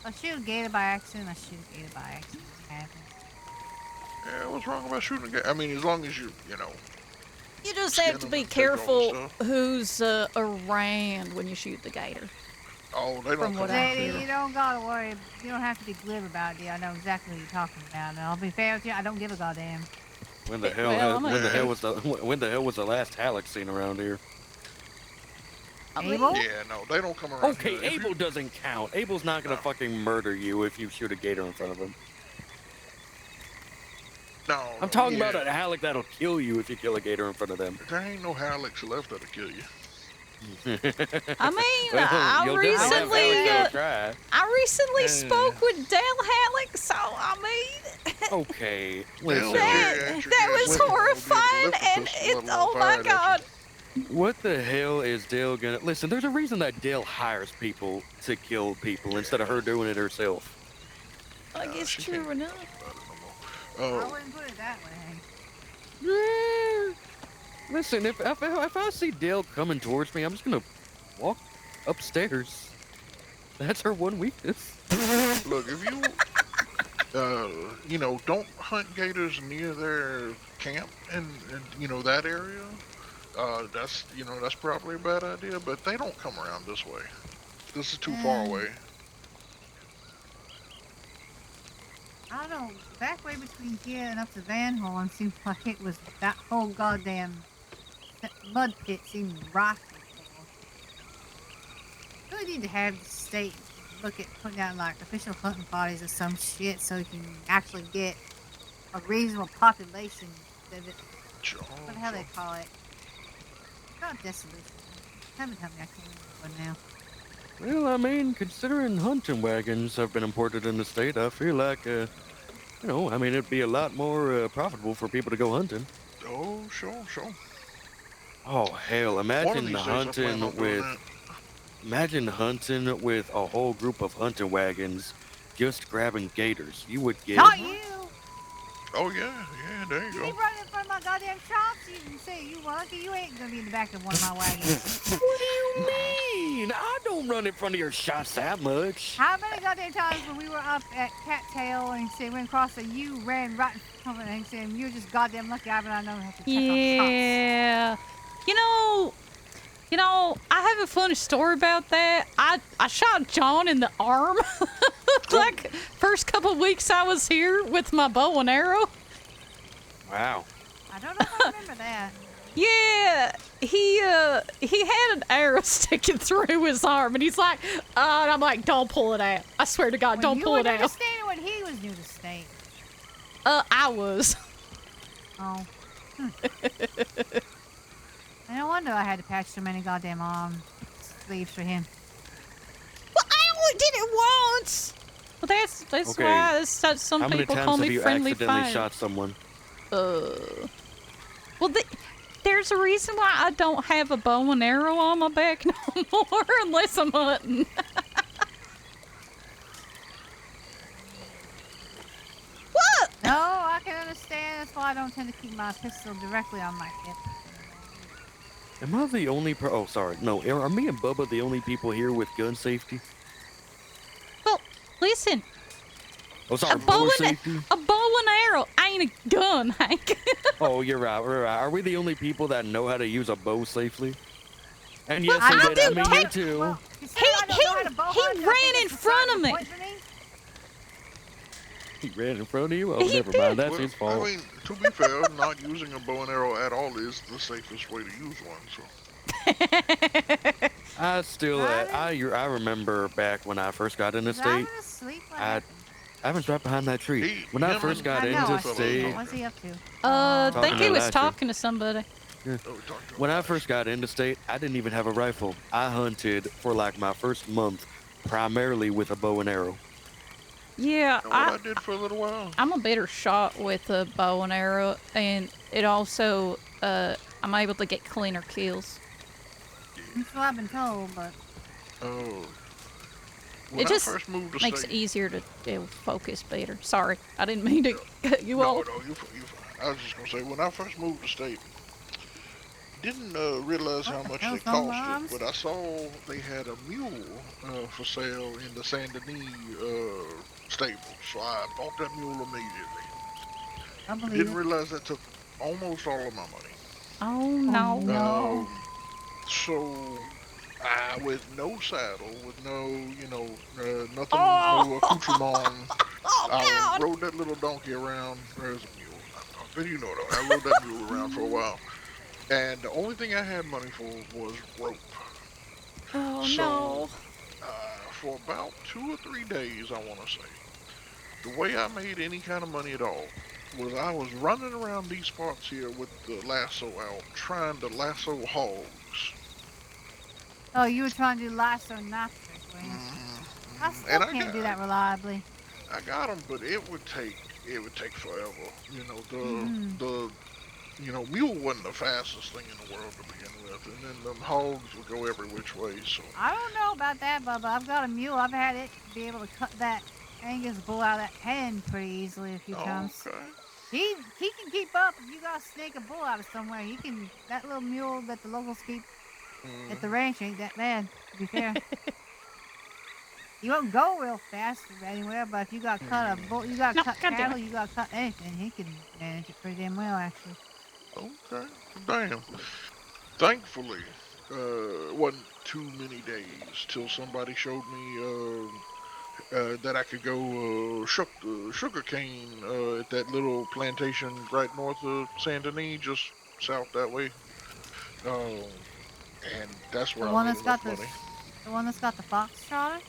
I shoot a gator by accident. I shoot a gator by accident. It happens. Yeah, what's wrong about shooting a gator? I mean, as long as you know. You just Skin have to them be and take all the careful stuff. who's around when you shoot the gator. Oh, they don't From come what around I Sadie, here. you don't gotta worry. You don't have to be glib about it. I know exactly what you're talking about. And I'll be fair with you. I don't give a goddamn. When the hell? Well, I'm when the hell was the last Halleck seen around here? Abel? Yeah, no, they don't come around Okay, here. If you- Abel doesn't count. Abel's not gonna No. fucking murder you if you shoot a gator in front of him. No, I'm talking about a Halleck that'll kill you if you kill a gator in front of them. There ain't no Halleck's left that'll kill you. I mean, Well, I you'll definitely have recently, Halleck that'll try. I recently spoke with Dale Halleck, so I mean, Okay, Well, listen. that was Listen, horrifying, and pistol it, level oh my fired at God. What the hell is Dale gonna... Listen, there's a reason that Dale hires people to kill people instead of her doing it herself. I guess she true can't enough. I Oh, wouldn't put it that way, Hank. Yeah. Listen, if I see Dale coming towards me, I'm just gonna walk upstairs. That's her one weakness. look, if you, don't hunt gators near their camp in that area. That's probably a bad idea, but they don't come around this way. This is too far away. I don't know, back way between here and up to Van Horn seemed like it was that whole goddamn mud pit seemed rocky. Really need to have the state look at putting out like official hunting parties or some shit so you can actually get a reasonable population of it. Sure, What the hell sure. they call it? Not dissolution. Haven't helped me. I can't remember what now. Well, I mean, considering hunting wagons have been imported in the state, I feel like, I mean, it'd be a lot more profitable for people to go hunting. Oh, sure, sure. Oh, hell, One of imagine these days I plan on doing that. imagine hunting with a whole group of hunting wagons just grabbing gators. You would get, Not you! Oh yeah, there you You go. keep running in front of my goddamn shops. You can say you lucky. You ain't gonna be in the back of one of my wagons. what do you mean? I don't run in front of your shots that much. How many goddamn times when we were up at Cattail and say went across and you ran right in front of it and saying you're just goddamn lucky I don't have to check Yeah. You know, I have a funny story about that. I shot John in the arm like first couple weeks I was here with my bow and arrow. Wow. shots. I don't know if I remember that. Yeah, he had an arrow sticking through his arm, and he's like, and I'm like, don't pull it out. I swear to God, When don't you pull were it new to out. state or when he was new to state? I was. Oh. No wonder I had to patch so many goddamn arm sleeves for him. Well, I only did it once. Well, that's Okay. why some How many people times call have me you friendly accidentally fire. shot someone? Well, there's a reason why I don't have a bow and arrow on my back no more unless I'm hunting. What? No, I can understand. That's why I don't tend to keep my pistol directly on my hip. Am I the only oh, sorry. No, are me and Bubba the only people here with gun safety? Well, listen, Oh, a sorry, bow bow and safety? a bow and arrow ain't a gun, Hank. Oh, you're right, we're right. Are we the only people that know how to use a bow safely? And yes, I I do I mean, you too. too. Well, considering I don't know how to bow hunt, I ran think in it's a front sign of me. point for me. He ran in front of you? Oh, He never did. mind. That's Well, his fault. I mean, to be fair, not using a bow and arrow at all is the safest way to use one. So I still, Right. I remember back when I first got into Was I state. asleep? What I happened? I was right behind that tree. He- When I him first and- got I know, into I see. state, What's he up to? I Talking think he to was Lasher. talking to somebody. oh, talk to when I him. first got into state, I didn't even have a rifle. I hunted for like my first month primarily with a bow and arrow. Yeah, And what I did for a little while. I'm a better shot with a bow and arrow, and it also, I'm able to get cleaner kills. That's what I've been told, but Oh. It When I just first moved to makes state, it easier to focus better. Sorry, I didn't mean to cut you no, off. no, you fine. I was just gonna say when I first moved to state, didn't realize how much hell's they on costed, arms? but I saw they had a mule for sale in the Saint Denis stable, so I bought that mule immediately. I believe Didn't it. realize that took almost all of my money. Oh no. No. So, with no saddle, with no, nothing, Oh! no accoutrement, Oh I God! rode that little donkey around. There's a mule. But you know what I rode that mule around for a while. And the only thing I had money for was rope. Oh So, no! For about 2 or 3 days, I want to say, the way I made any kind of money at all was I was running around these spots here with the lasso out, trying to lasso hogs. Oh, you were trying to do lasso knife trick, were you? I still And I can't got- do that reliably. I got them, but it would take forever. You know, the mule wasn't the fastest thing in the world to begin with, and then them hogs would go every which way. So I don't know about that, Bubba. I've got a mule. I've had it be able to cut that Angus bull out of that pen pretty easily a few times. okay. He can keep up if you gotta snake a bull out of somewhere. He can. That little mule that the locals keep at the ranch ain't that bad, to be fair. You won't go real fast anywhere, but if you got cut a bull, you got No, cut goddamn cattle, it. you got cut anything, he can manage it pretty damn well, actually. Okay, damn. Thankfully, wasn't too many days till somebody showed me that I could go sugar cane at that little plantation right north of Saint Denis, just south that way. And that's The where I one made that's got enough money. the one that's got the foxtrot,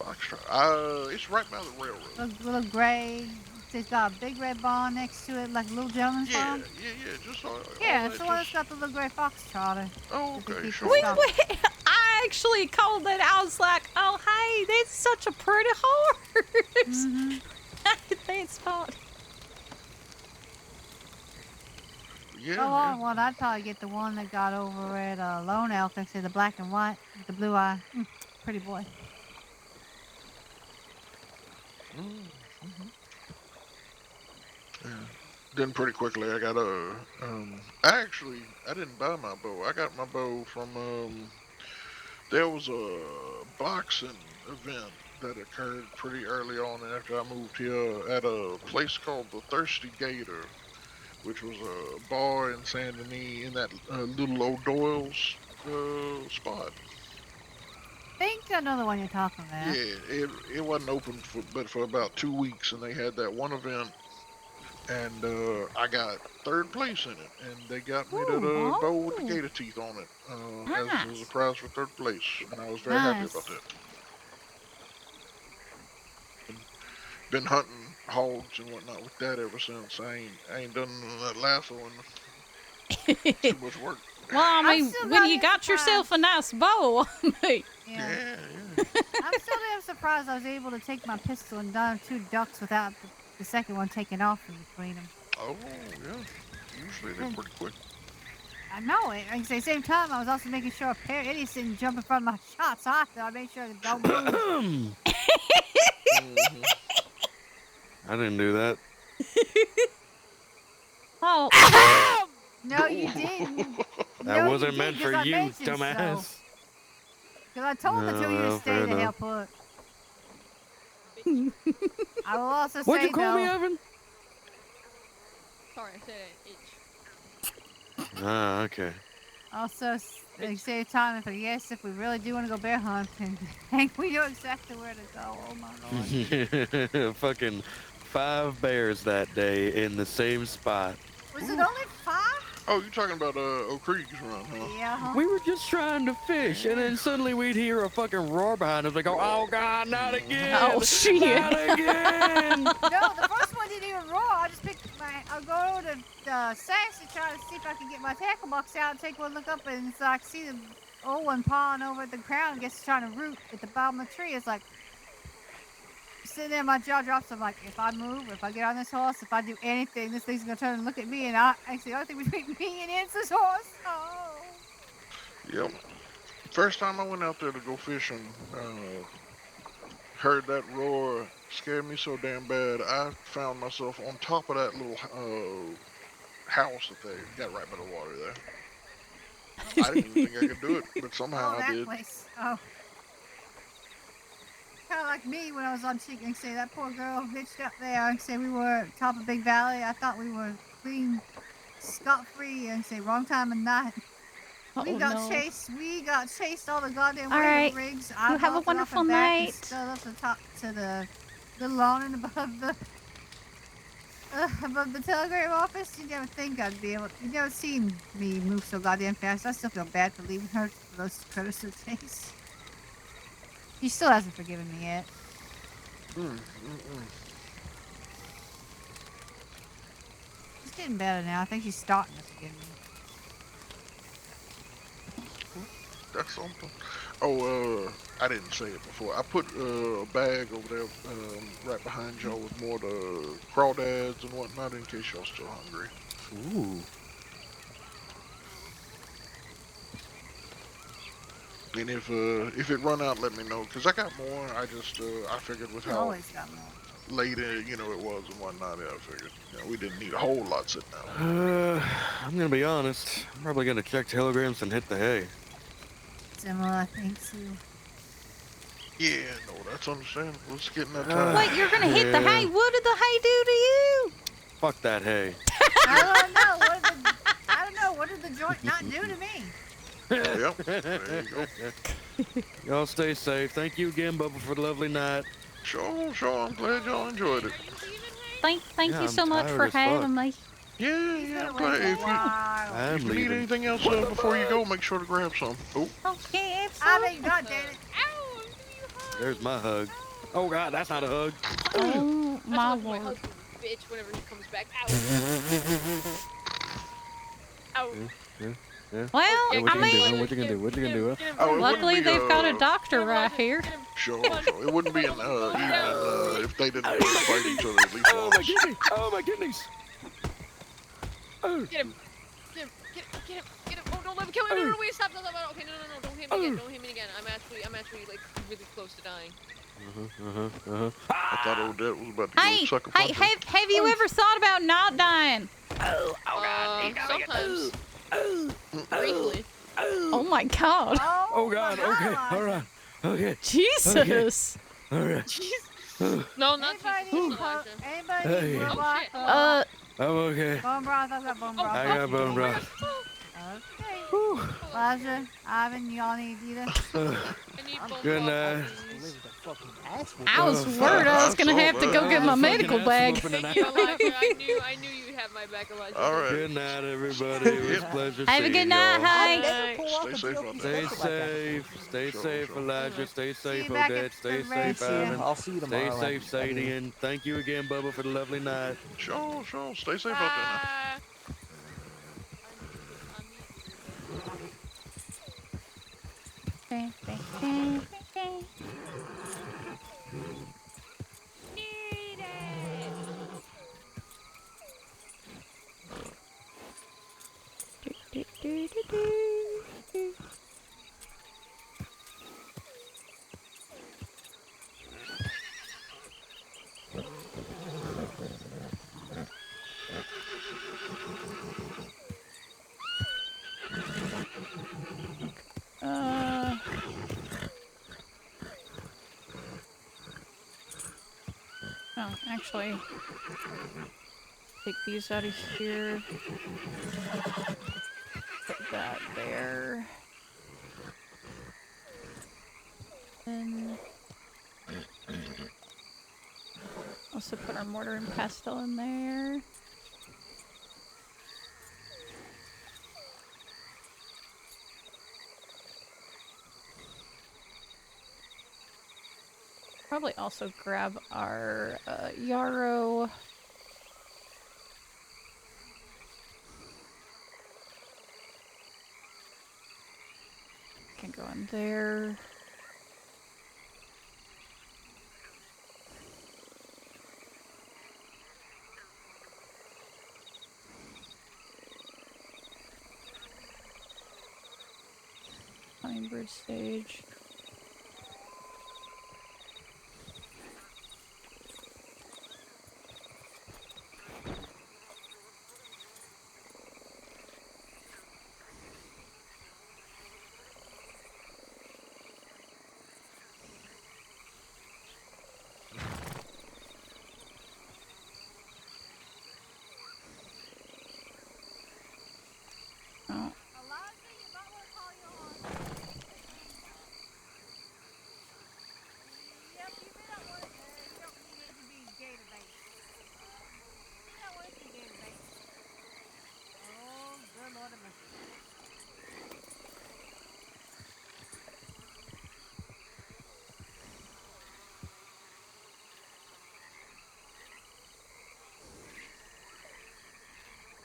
Foxtrot. It's right by the railroad. little gray. It's got a big red barn next to it, like a little gentleman's Yeah, farm. yeah. Just all Yeah, that. it's the one that's got the little gray foxtrot. Oh, that they okay, keep sure. the stuff. Wait, I actually called that. I was like, oh, hey, that's such a pretty horse. Mhm. That spot. Yeah, Oh, yeah. well, I'd probably get the one that got over at Lone Elk. Actually, the black and white with the blue eye. Pretty boy. Yeah. Then pretty quickly I got a I didn't buy my bow. I got my bow from there was a boxing event that occurred pretty early on after I moved here at a place called the Thirsty Gator, which was a bar in Saint Denis in that little O'Doyle's spot. I think I know the one you're talking about. Yeah, it wasn't open for about 2 weeks, and they had that one event, and I got third place in it, and they got me that Ooh, bow with the oh. gator teeth on it as a Nice. prize for third place, and I was very happy about that. Been hunting hogs and whatnot with that ever since. I ain't done that lasso and too much work. Well, I I'm mean, still when not you got surprised. yourself a nice bow, I mean, Yeah. Yeah. I'm still damn surprised I was able to take my pistol and down 2 ducks without the second one taking off in between them. Oh yeah. Usually they're pretty quick. I know it. Like I say, same time, I was also making sure a pair of idiots didn't jump in front of my shots. So I made sure they don't move. Mhm. I didn't do that. oh, No, you didn't. That No, wasn't you meant did, for 'cause I you, mentioned dumbass. So. Because I told the No, two of you to well, stay fair the hell enough. put. I will also What'd say, you call though, me, Evan? Sorry, I said an inch. Ah, okay. also, they say time if we really do want to go bear hunting, Hank, we know exactly where to go. Oh my lord. Fucking 5 bears that day in the same spot. Was it only 5? Oh, you're talking about Oak Creek's run, huh? Yeah. Huh? We were just trying to fish, and then suddenly we'd hear a fucking roar behind us. Like, oh god, not again! Oh, shit. Not again! No, the first one didn't even roar. I just picked I'll go to Sassy, try to see if I can get my tackle box out and take one look up, and so I see the old one pawing over at the ground. I guess it's trying to root at the bottom of the tree. It's like, sitting there, my jaw drops. I'm like, if I move, if I get on this horse, if I do anything, this thing's gonna turn and look at me, and actually, the only thing between me and it's this horse. Oh. Yep. First time I went out there to go fishing, heard that roar, scared me so damn bad. I found myself on top of that little house that they got right by the water there. I didn't even think I could do it, but somehow Oh, I that did. place. Oh. Kind of like me when I was on Chicken. Say that poor girl hitched up there. I say we were at top of Big Valley. I thought we were clean, scot-free. And say wrong time of night. We Oh, got no. chased. We got chased all the goddamn All way right. with rigs. You have a bolted off wonderful and back and night. stood up the top to the lawn and above the telegram office. You never think I'd be able. You never seen me move so goddamn fast. I still feel bad for leaving her for those critters to chase. She still hasn't forgiven me yet. She's getting better now. I think she's starting to forgive me. That's something. Oh, I didn't say it before. I put a bag over there right behind y'all with more of the crawdads and whatnot in case y'all still hungry. Ooh. And if it run out, let me know, cause I got more. I just I figured with She how always got more. late it was and whatnot, yeah, I figured we didn't need a whole lot sitting out. I'm gonna be honest. I'm probably gonna check telegrams and hit the hay. Similar, I think, too. Yeah, no, that's understandable. Let's get in that time. Wait, you're gonna hit the hay? What did the hay do to you? Fuck that hay. I don't know. I don't know. What did the joint not do to me? Yep, there you go. Y'all stay safe. Thank you again, Bubba, for the lovely night. Sure, sure. I'm glad y'all enjoyed it. Are you leaving, Hank? Thank Yeah, you I'm so much tired for as fuck. having me. Yeah, He's yeah. gonna I'm glad. wait a If you while. I'm if you need leaving. anything else before you go, make sure to grab some. Oh, Okay, I absolutely. mean, God damn it. Ow! I'm giving you a hug. There's my hug. Oh, God, that's not a hug. Oh That's my what my lord. husband, bitch, whenever he comes back. Ow! Ow! Yeah. Well, Yeah, what I you gonna do, huh? mean, What you gonna do? What you gonna do, huh? Get him, Oh, it wouldn't luckily be, they've got a doctor Get him, right Roger, here. get him. sure, Come on. sure. It wouldn't be an Calm evening down. if they didn't fight each other at least Oh, my once. kidney. Oh, my kidneys. Oh. Get him. Get him. Get him. Get him. Oh, don't let him kill me. No, wait, stop. Okay, no. Don't hit me again. Don't hit me again. I'm actually, like, really close to dying. I thought Odette was about to go Hey, suck a hey, punch. have you ever thought about not dying? Sometimes. Briefly. Oh my god. Oh, God. my Okay. God. All right. Okay. Jesus. All right. No, not Anybody Jesus. need Elijah. anybody Hey. need Oh, robot? shit. I'm okay. Bone broth, I've got bone broth. I got bone broth. Okay. Whew. Elijah, Ivan, y'all need either? I need bone Good broth, night. please. I was Oh, worried I was I gonna saw have to go that. get my Fucking medical ass bag. whooping Thank tonight. you, Elijah. I knew you'd have my back, Elijah. All right. Good night, everybody. It was a pleasure Have a seeing good night, y'all. Hank. Stay safe out Stay there. safe. Stay Sure, safe, sure. Elijah. Stay See you safe, back at Odette. Stay the safe, ranch here. Ivan. I'll see you Stay tomorrow. safe, Sadie. And thank you again, Bubba, for the lovely night. Sure, sure. Stay safe out there now. Bye. Oh, actually, take these out of here. Put that there. Then also put our mortar and pestle in there. Probably also grab our yarrow. Can go in there. Hummingbird stage. Oh. Yep, you may not want it. You don't need it to be gator bait. You don't want it to be gator bait. Oh, good Lord of mercy.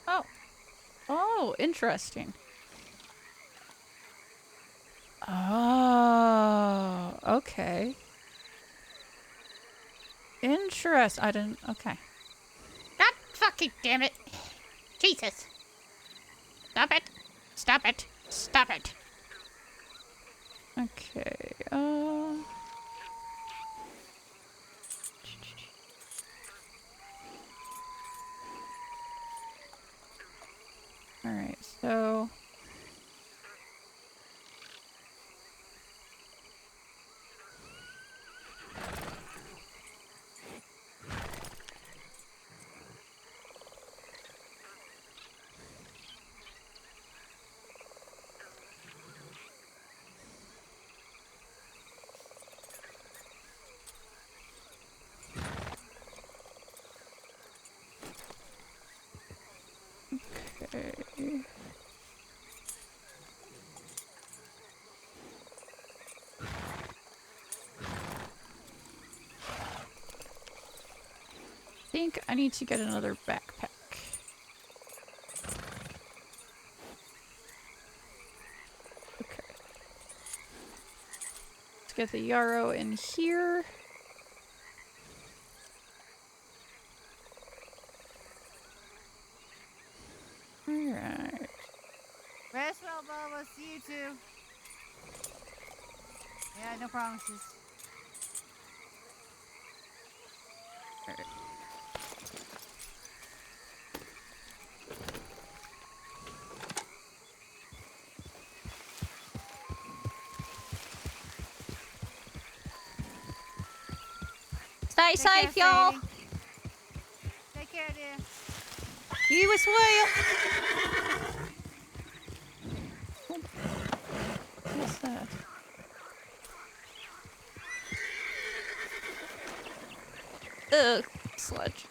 Oh. Oh, interesting. Oh, okay. I didn't. Okay. God fucking damn it. Jesus. Stop it. Stop it. Stop it. Okay. All right. So. think I need to get another backpack. Okay. Let's get the yarrow in here. Alright. Rest well, Bubba. See you too. Yeah, no promises. Stay safe, y'all. Sadie. Take care, dear. You as well. What's that? Ugh, sludge.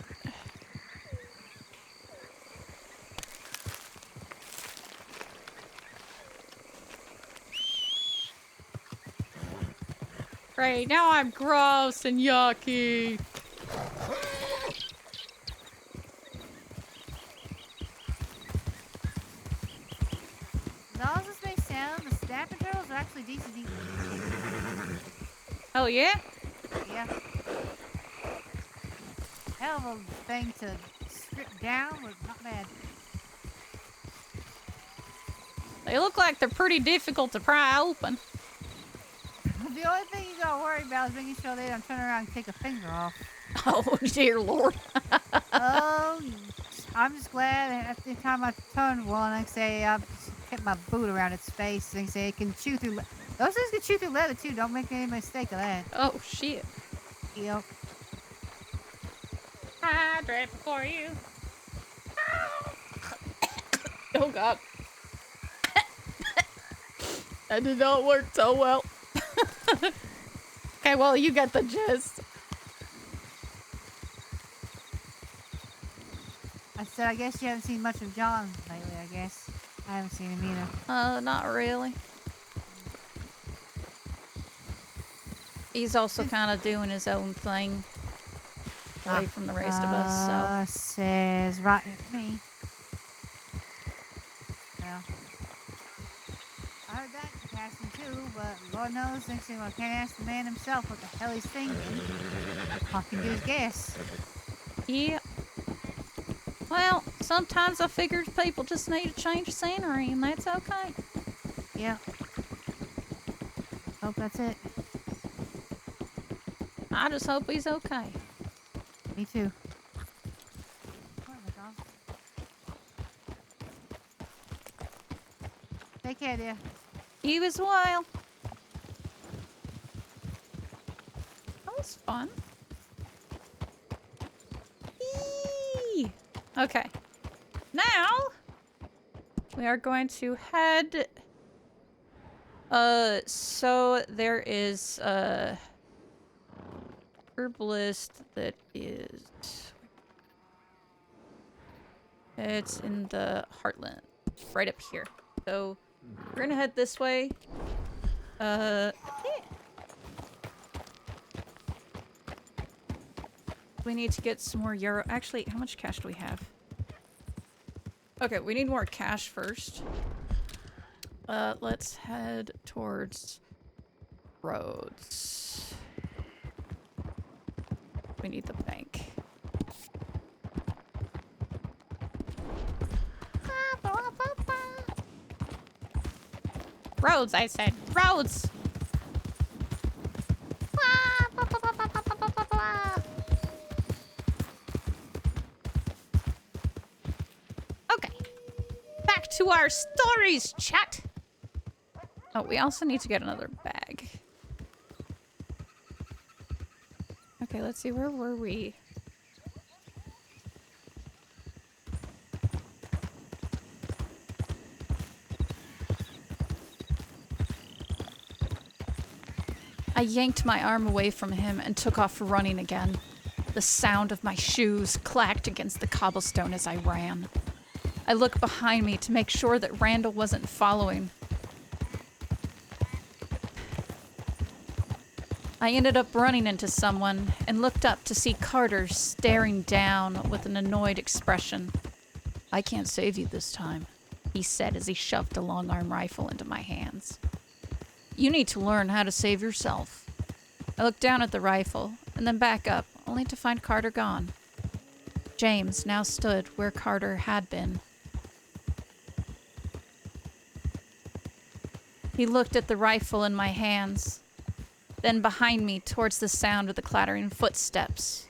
Great, now I'm gross and yucky. Those just make sound. The snapping turtles are actually decent. Oh yeah? Yeah. Hell of a thing to strip down, but not bad. They look like they're pretty difficult to pry open. The only thing you gotta worry about is making sure they don't turn around and take a finger off. Oh, dear Lord. Oh, I'm just glad at the time I turned one, I say I kept my boot around its face. They say it can chew through. Those things can chew through leather too. Don't make any mistake of that. Oh shit. Yep. Hydrate before you. Oh, God. That did not work so well. Okay, well, you get the gist. I said I guess you haven't seen much of John lately. I guess I haven't seen him either. Not really. He's also kind of doing his own thing away from the rest of us, so. Says right at me. Well, I heard that in passing too, but Lord knows, next thing I can't ask the man himself what the hell he's thinking. I can do his guess. Yeah. Well, sometimes I figure people just need a change of scenery, and that's okay. Yeah. Hope that's it. I just hope he's okay. Me too. Where are the dogs? Take care, dear. You as well. That was fun. Eee. Okay. Now, we are going to head... so there is a herbalist that is... It's in the Heartland. Right up here. So, we're gonna head this way. Yeah. We need to get some more euro. Actually, how much cash do we have? Okay, we need more cash first. Let's head towards roads. We need the bank. Roads, I said. Roads! Okay. Back to our stories, chat. Oh, we also need to get another bag. Okay, let's see, where were we? I yanked my arm away from him and took off running again. The sound of my shoes clacked against the cobblestone as I ran. I looked behind me to make sure that Randall wasn't following. I ended up running into someone and looked up to see Carter staring down with an annoyed expression. "I can't save you this time," he said as he shoved a long-arm rifle into my hands. "You need to learn how to save yourself." I looked down at the rifle and then back up, only to find Carter gone. James now stood where Carter had been. He looked at the rifle in my hands, then behind me towards the sound of the clattering footsteps.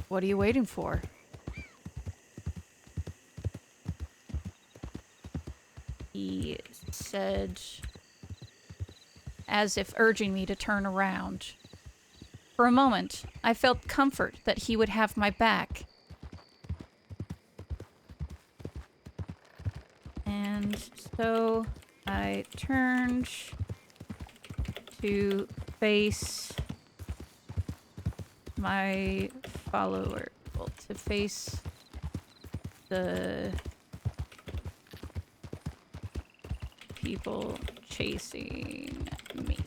"What are you waiting for?" He said, as if urging me to turn around. For a moment, I felt comfort that he would have my back. And so I turned to face my follower, well, to face the people chasing me.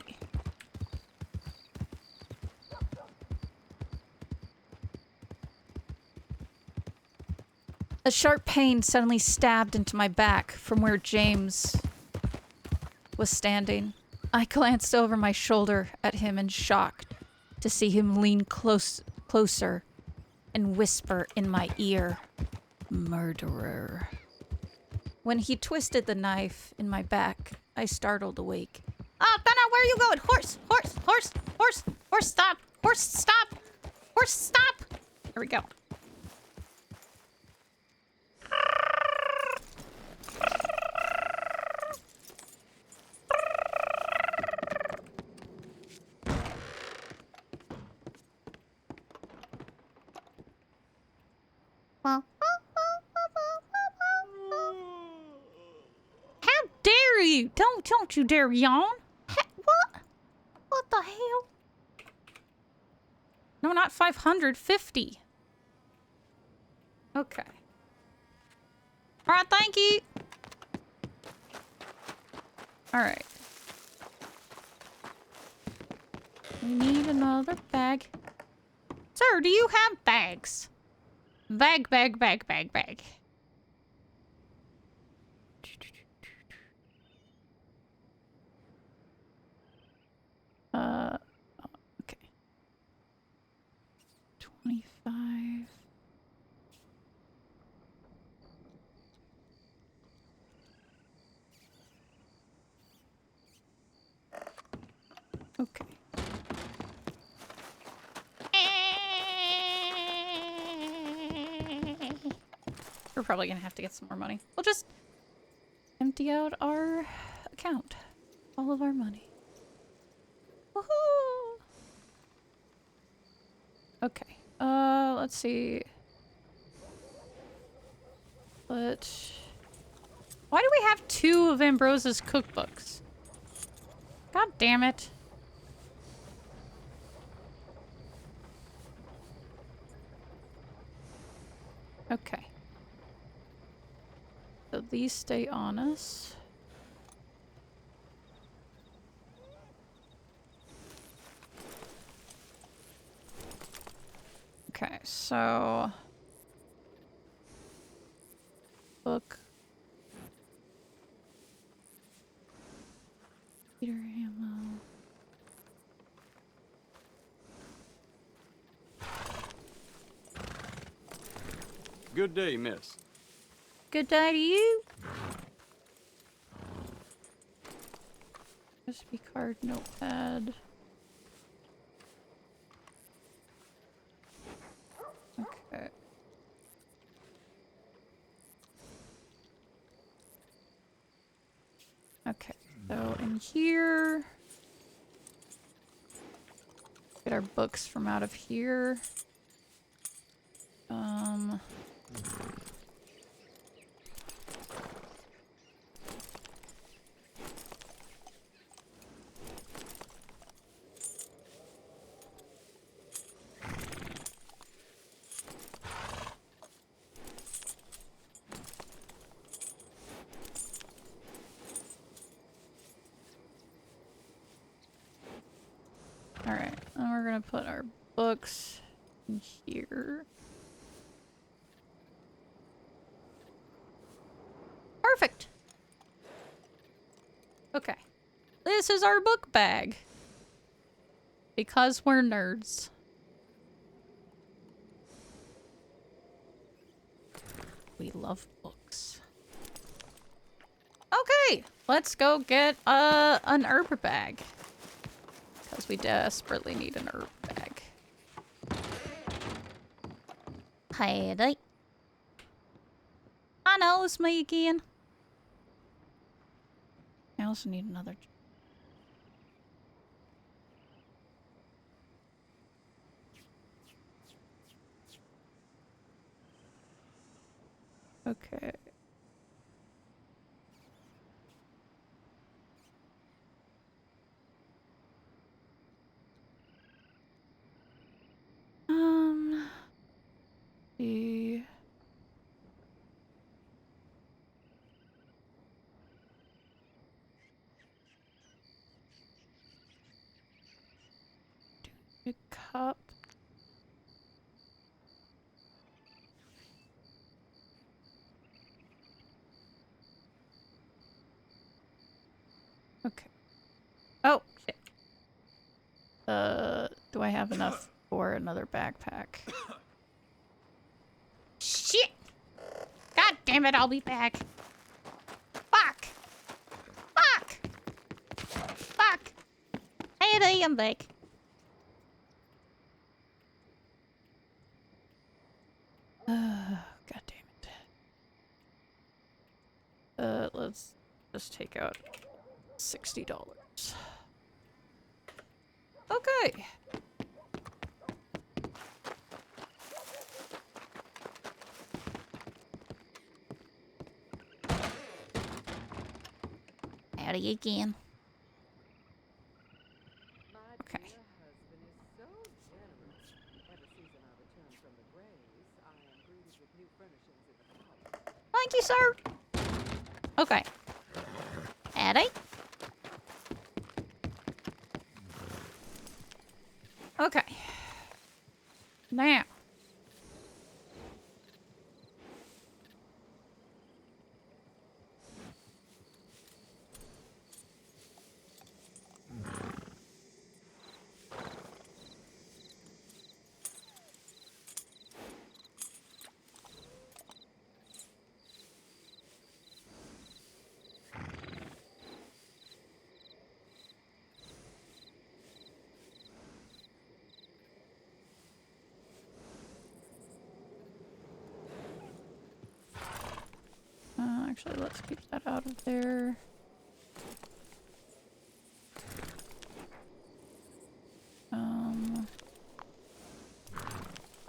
A sharp pain suddenly stabbed into my back from where James was standing. I glanced over my shoulder at him in shock to see him lean closer and whisper in my ear, "Murderer." When he twisted the knife in my back, I startled awake. "Oh, Donna, where are you going? Horse, horse, horse, horse, horse, stop, horse, stop, horse, stop." Here we go. How dare you? Don't you dare yawn. What? What the hell? No, not 550. Okay. All right, thank you. All right. We need another bag. Sir, do you have bags? Bag, bag, bag, bag, bag. Okay. 25. Okay. We're probably gonna have to get some more money. We'll just empty out our account. All of our money. Woohoo! Okay. Let's see. Why do we have 2 of Ambrose's cookbooks? God damn it. Okay. So these stay on us. Okay, so book. Peter ammo. Good day, miss. Good day to you. USB card, notepad. Okay. Okay, so in here, get our books from out of here. put our books in here. Perfect. Okay. This is our book bag. Because we're nerds. We love books. Okay, let's go get an herb bag. Because we desperately need an herb bag. Heidi. I know, it's me again. I also need another. Okay. The cup. Okay. Oh, shit. Do I have enough for another backpack? Shit! God damn it, I'll be back. Fuck! Fuck! Fuck! Hey, I'm back. God damn it. Let's just take out $60. Okay. Howdy again. Okay. Thank you, sir. Okay. Howdy. Okay. Now. Actually, let's keep that out of there.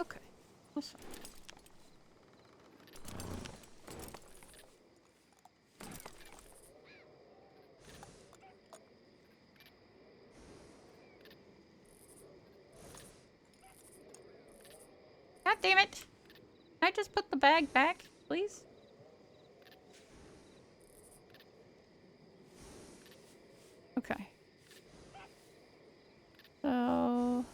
Okay. That's fine. God damn it! Can I just put the bag back, please? Okay. So...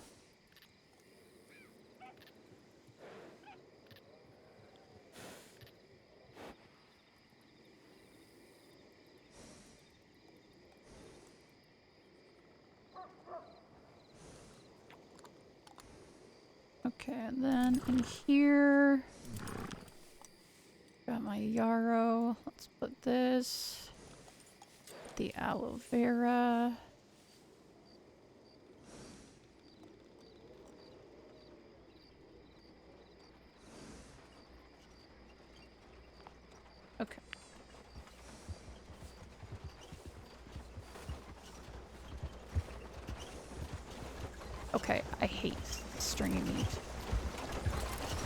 Okay, and then in here... Got my yarrow. Let's put this. The aloe vera. Okay. Okay, I hate stringy meat.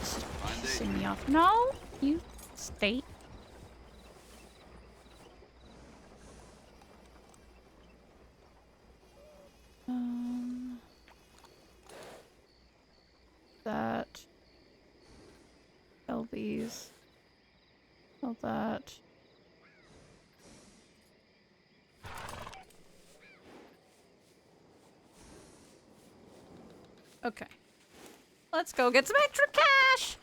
This is pissing me off. No, you stay. That. Sell these. Sell that. Okay. Let's go get some extra cash!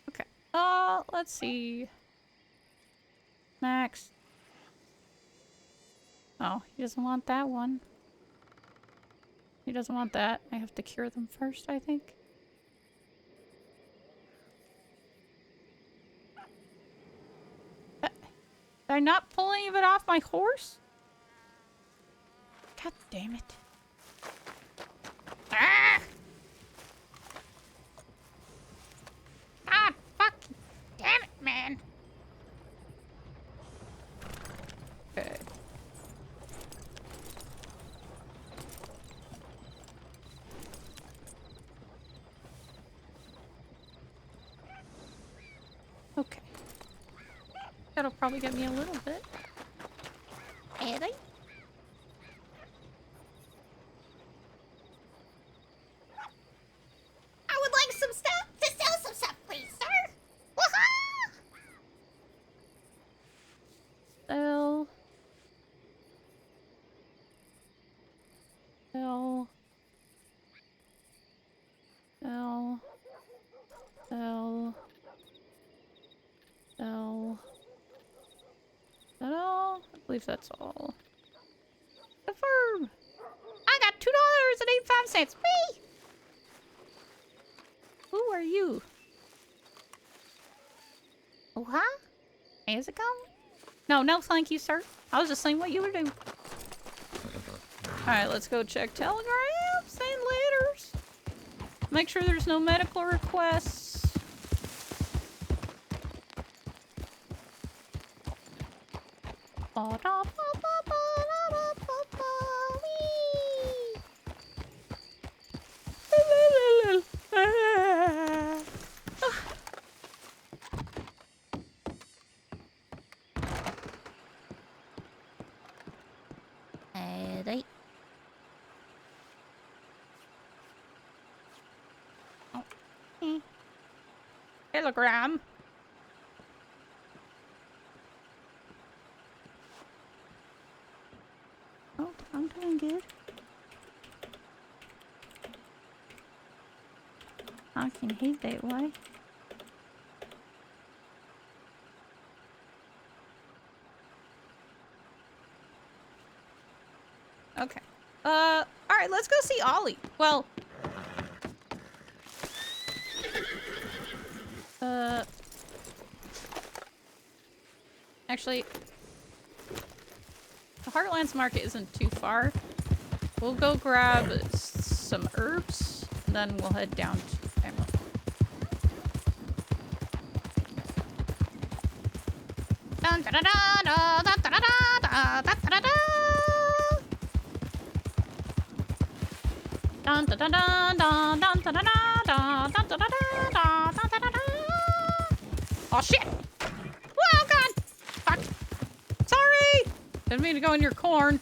Okay. Let's see. Max. Oh, he doesn't want that one. He doesn't want that. I have to cure them first, I think. Did I not pull any of it off my horse? God damn it. Ah! God fucking damn it, man. Okay. Okay. That'll probably get me a little bit. Eddie? I would like some stuff to sell some stuff, please, sir. Woohoo! Sell. Sell. Sell. Sell. Sell. Is that all? I believe that's all. Confirm! I got $2.85. Whee! Who are you? Oh, huh? How's it going? No, no, thank you, sir. I was just saying what you were doing. Alright, let's go check telegrams and letters. Make sure there's no medical requests. Eddie. Telegram. Oh, I'm doing good. I can hate that way. Okay. Alright, let's go see Ollie. Well, actually, the Heartlands Market isn't too far. We'll go grab some herbs, and then we'll head down to Emerald. Dun da da da da da da da da da da da. Dun da da da da dun da da da da dun da da da da da da da. Oh shit! Oh god! Fuck! Sorry! Didn't mean to go in your corn.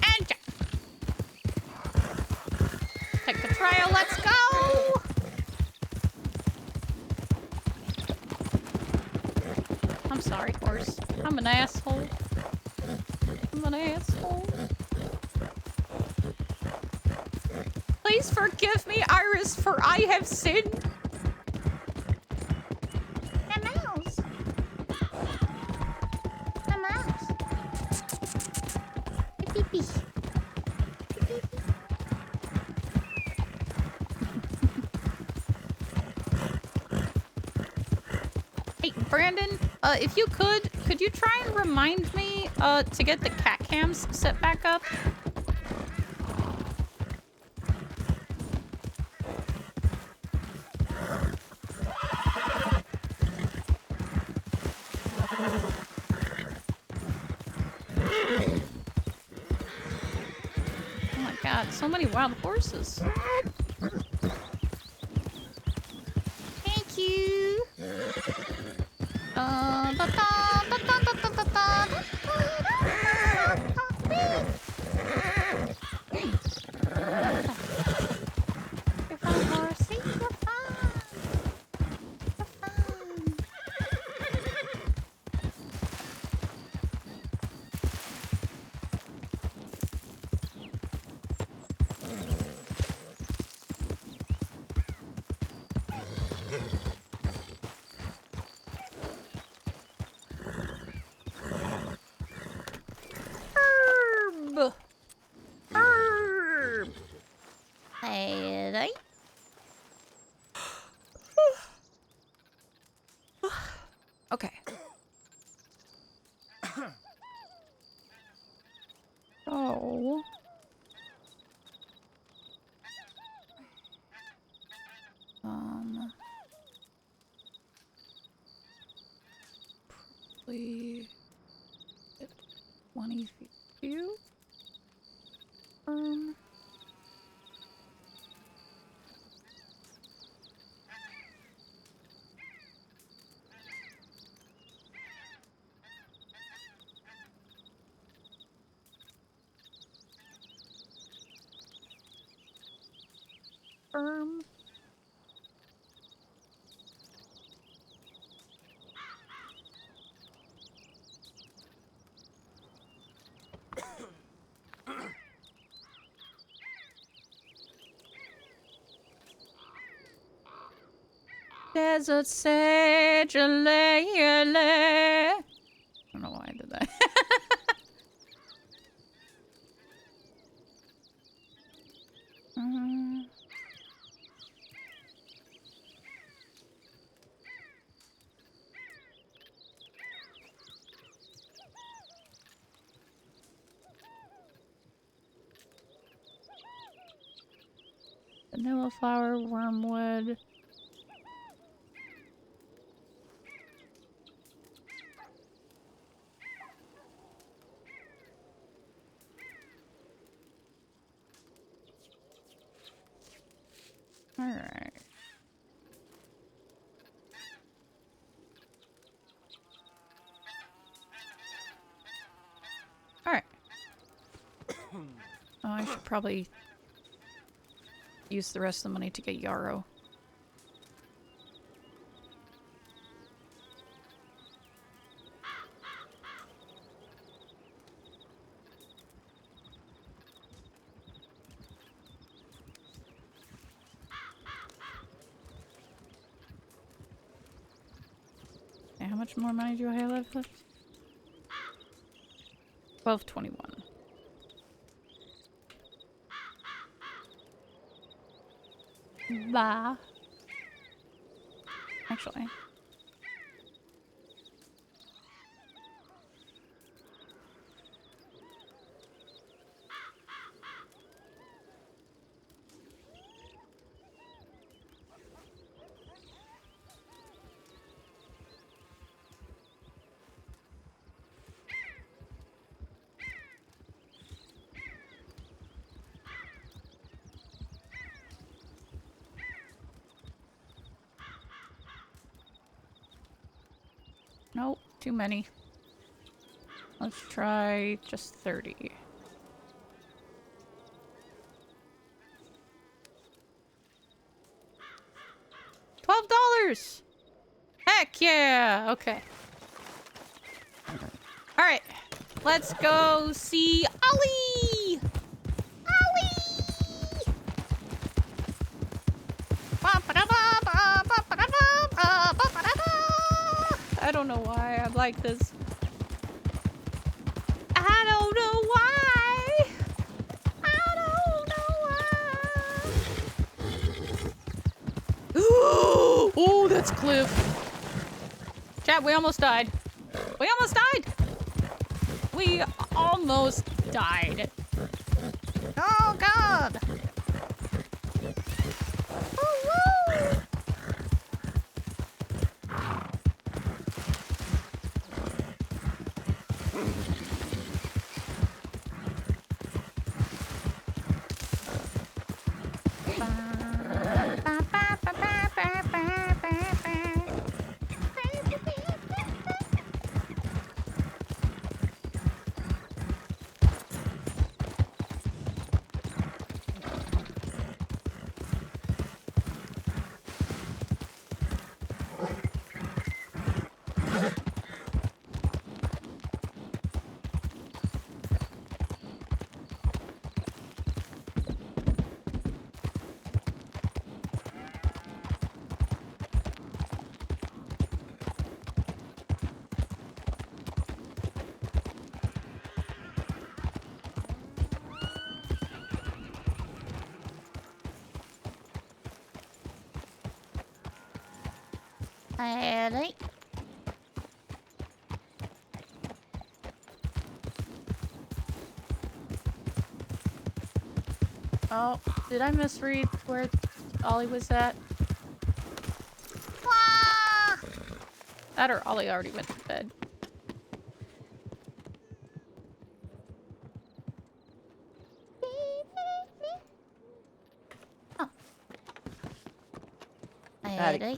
And jump. Take the trail. Let's go! I'm sorry, horse. I'm an asshole. I'm an asshole. Please forgive me, Iris, for I have sinned. The mouse. The mouse. Pee pee. Hey, Brandon, if you could you try and remind me, to get the cat cams set back up? Oh my god, so many wild horses. Thank you. You're fine, horsey. You're fine. You're fine. So... Probably 20 feet view. Firm. Desert sage, lay. I don't know why I did that. Vanilla flower, wormwood. Alright. Alright. Oh, I should probably use the rest of the money to get yarrow. Okay, how much more money do I have left? 1221. Bah. Actually. Nope, too many. Let's try just 30. $12! Heck yeah! Okay. Alright. Let's go see Ollie! Ollie! I don't know why I'm like this. I don't know why. I don't know why. Oh, that's Cliff. Chat, we almost died. We almost died. We almost died. Oh, God. Woo-woo. Sadie. Oh, did I misread where Ollie was at? That or Ollie already went to bed. Oh. Got it. I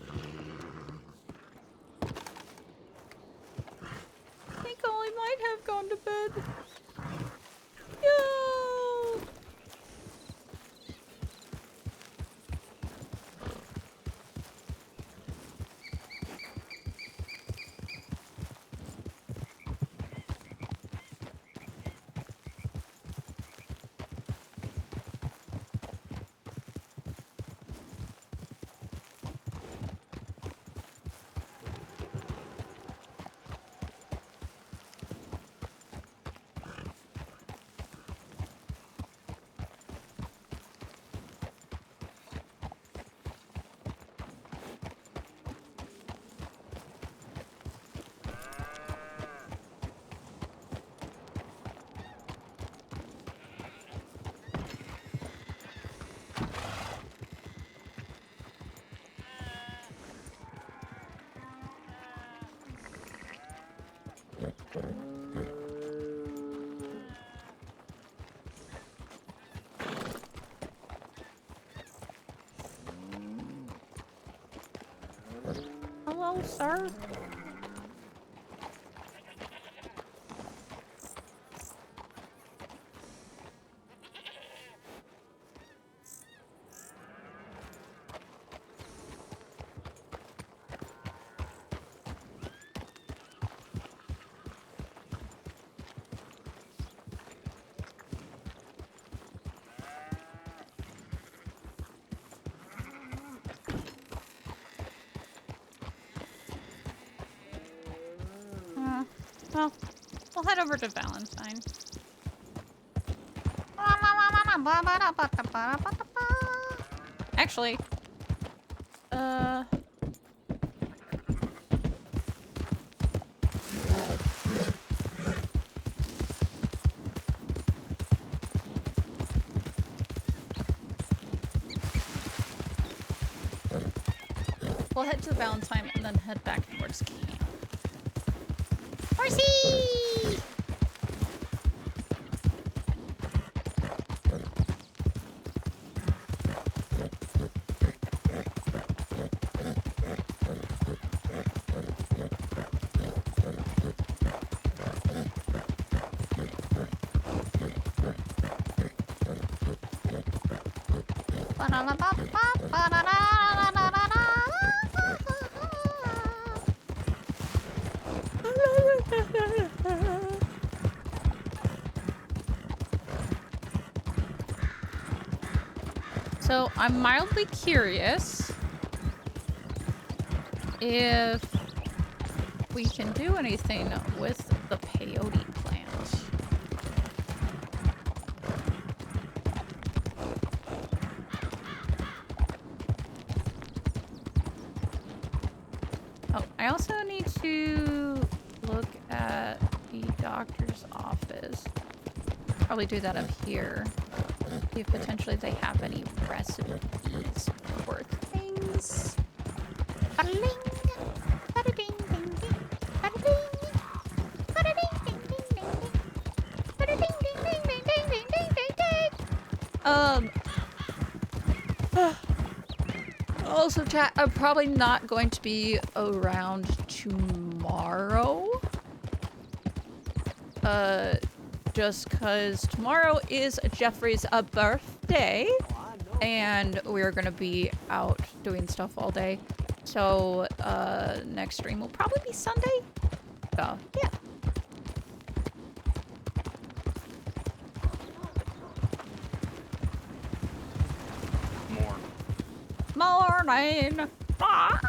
think Ollie might have gone to bed. No! Hello, sir. Well, we'll head over to Valentine. Actually, we'll head to Valentine and then head back towards camp. Horsey! So I'm mildly curious if we can do anything with the peyote plant. Oh, I also need to look at the doctor's office. Probably do that up here. See if potentially they have any recipes for things. Ba-da-ding. Ba-da-ding, ding, ding. Ba-da-ding. Ba-da-ding, ding, ding, ding, ding. Ba-da-ding, ding, ding, ding, ding, ding, ding, ding, ding. Also, chat, I'm probably not going to be around tomorrow. Just because tomorrow is Jeffrey's birthday, and we're gonna be out doing stuff all day. So, next stream will probably be Sunday. So, yeah. Morning. Ah!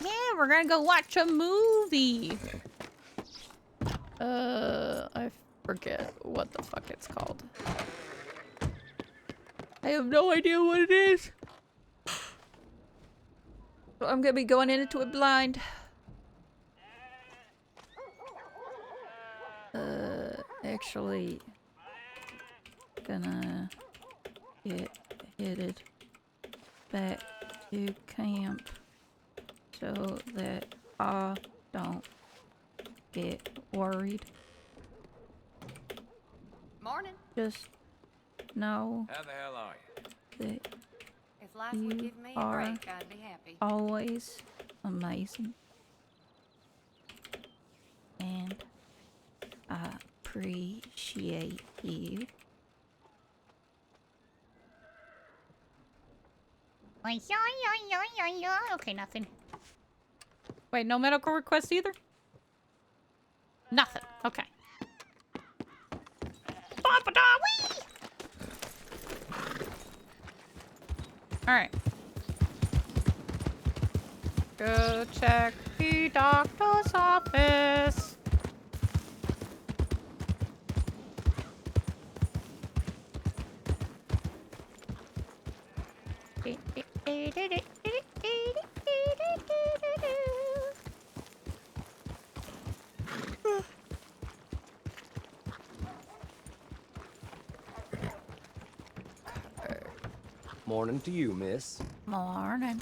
Yeah, we're gonna go watch a movie. I forget what the fuck it's called. I have no idea what it is. So I'm gonna be going into it blind. Actually, gonna get headed back to camp so that I don't get worried. Morning. Just know How the hell are you? that If life would You give me a are break, I'd be happy. always amazing. And I appreciate you. Okay, nothing. Wait, no medical request either? Nothing. Okay. Alright. Go check the doctor's office. Morning to you, miss. Morning.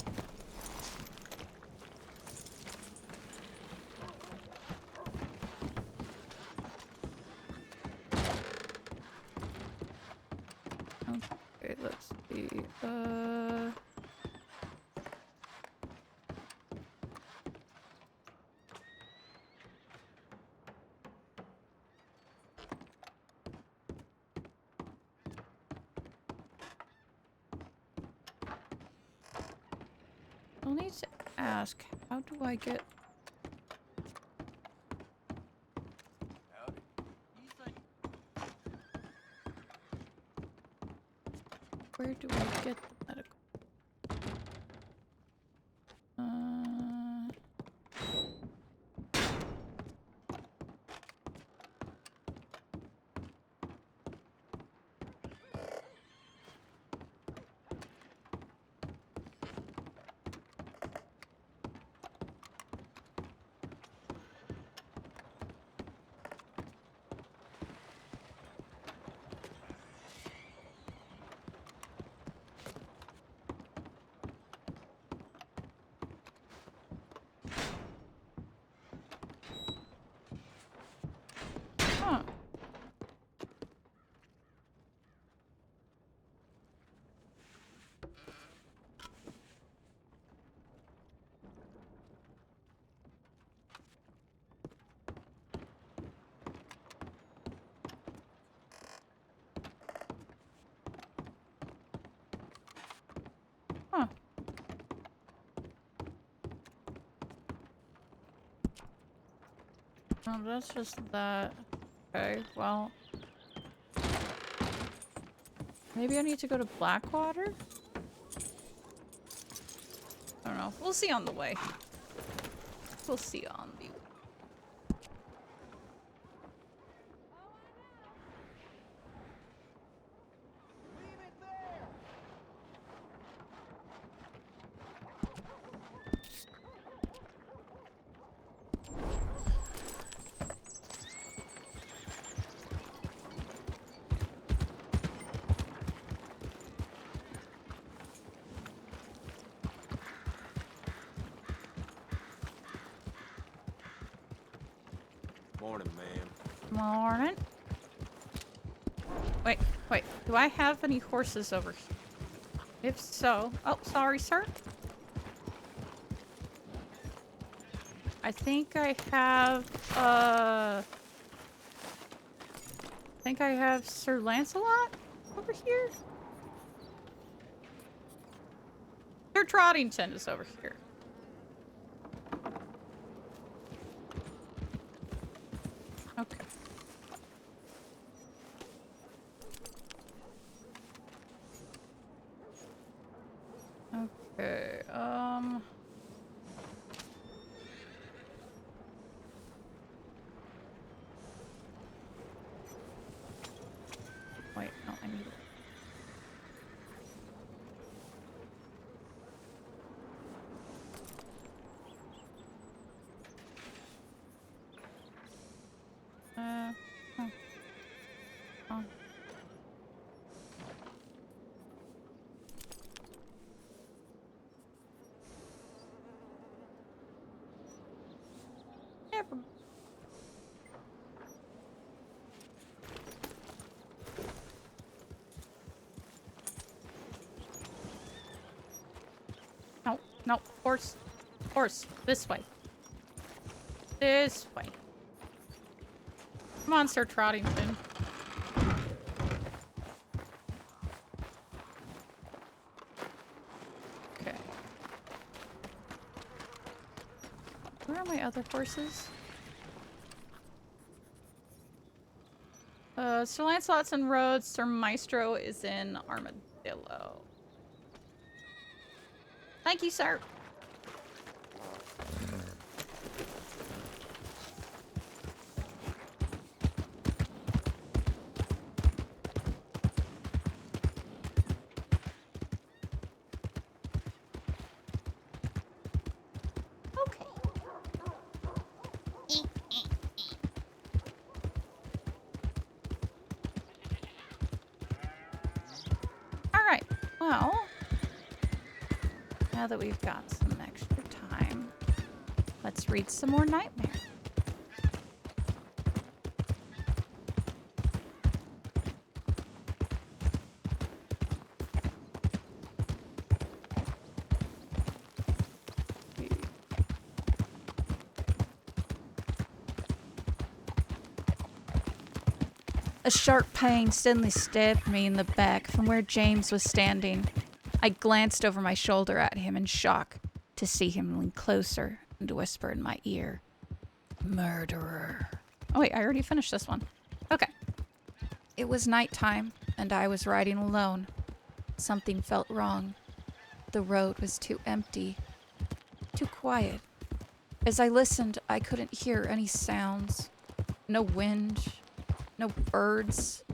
Okay, let's see. I'll need to ask, how do I get... Where do I get the medical? Huh. Huh. Oh, that's just that. Okay, well... Maybe I need to go to Blackwater? I don't know. We'll see on the way. We'll see on the way. Morning, ma'am. Morning. Wait. Do I have any horses over here? If so... Oh, sorry, sir. I think I have, I think I have Sir Lancelot over here. Sir Trottington is over here. Okay. Okay, wait, no, I need... No, horse. Horse. This way. This way. Come on, Sir Trottington. Okay. Where are my other horses? Sir Lancelot's in Rhodes. Sir Maestro is in Armadillo. Thank you, sir. Okay. All right. Well, now that we've got some extra time, let's read some more Nightmare. A sharp pain suddenly stabbed me in the back from where James was standing. I glanced over my shoulder at him in shock to see him lean closer and whisper in my ear, "Murderer." Oh wait, I already finished this one. Okay. It was nighttime, and I was riding alone. Something felt wrong. The road was too empty, too quiet. As I listened, I couldn't hear any sounds. No wind, no birds.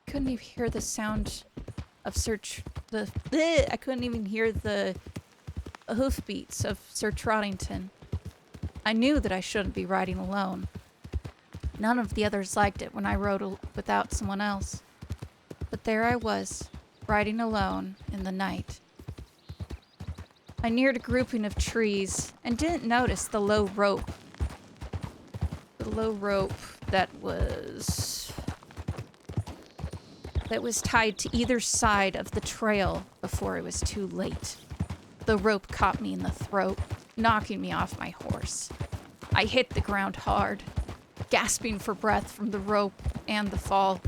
Couldn't even hear the sound of I couldn't even hear the hoofbeats of Sir Trottington. I knew that I shouldn't be riding alone. None of the others liked it when I rode without someone else. But there I was, riding alone in the night. I neared a grouping of trees and didn't notice the low rope. The low rope that was tied to either side of the trail before it was too late. The rope caught me in the throat, knocking me off my horse. I hit the ground hard, gasping for breath from the rope and the fall.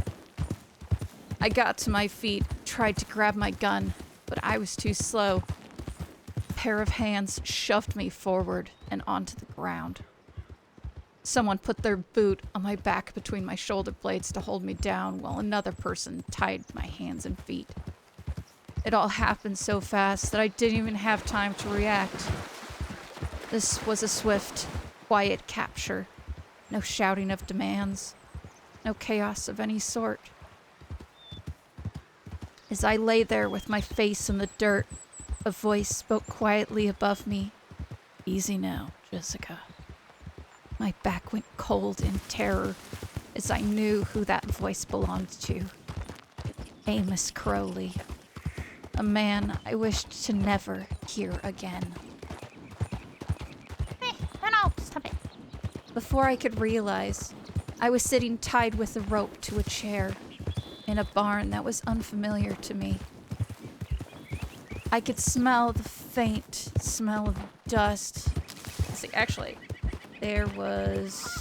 I got to my feet, tried to grab my gun, but I was too slow. A pair of hands shoved me forward and onto the ground. Someone put their boot on my back between my shoulder blades to hold me down, while another person tied my hands and feet. It all happened so fast that I didn't even have time to react. This was a swift, quiet capture. No shouting of demands. No chaos of any sort. As I lay there with my face in the dirt, a voice spoke quietly above me. "Easy now, Jessica." My back went cold in terror as I knew who that voice belonged to. Amos Crowley. A man I wished to never hear again. No, stop it. Before I could realize, I was sitting tied with a rope to a chair in a barn that was unfamiliar to me. I could smell the faint smell of dust. See, actually, there was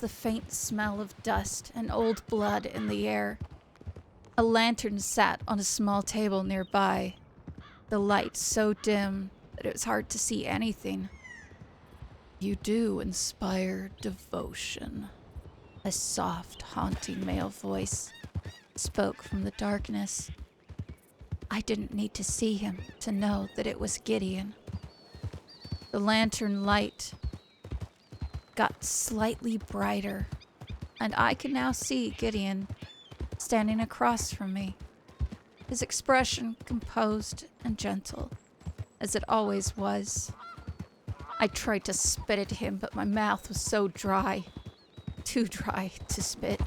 the faint smell of dust and old blood in the air. A lantern sat on a small table nearby, the light so dim that it was hard to see anything. "You do inspire devotion," a soft, haunting male voice spoke from the darkness. I didn't need to see him to know that it was Gideon. The lantern light got slightly brighter, and I could now see Gideon standing across from me, his expression composed and gentle, as it always was. I tried to spit at him, but my mouth was so dry, too dry to spit.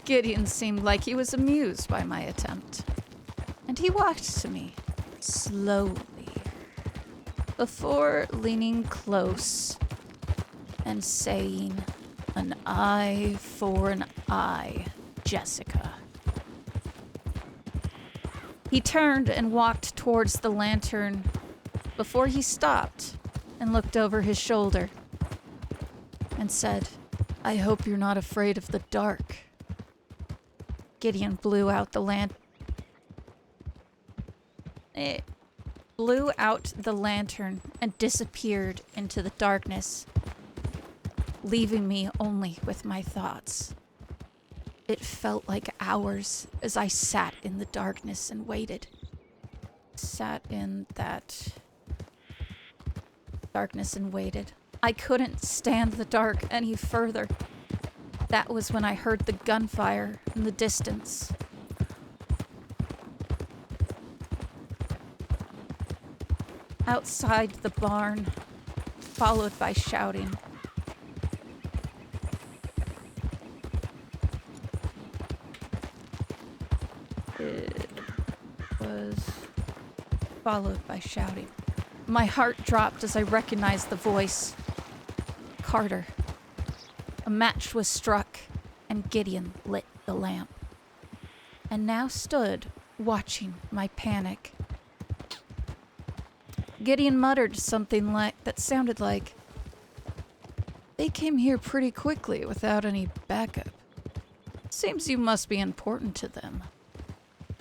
Gideon seemed like he was amused by my attempt, and he walked to me, slowly, before leaning close and saying, An eye for an eye, Jessica. He turned and walked towards the lantern before he stopped and looked over his shoulder and said, "I hope you're not afraid of the dark." Gideon blew out the lantern and disappeared into the darkness, leaving me only with my thoughts. It felt like hours as I sat in the darkness and waited. Sat in that darkness and waited. I couldn't stand the dark any further. That was when I heard the gunfire in the distance. Outside the barn, followed by shouting. It was followed by shouting. My heart dropped as I recognized the voice. Carter. A match was struck, and Gideon lit the lamp, and now stood watching my panic. Gideon muttered something that sounded like, "They came here pretty quickly without any backup. Seems you must be important to them."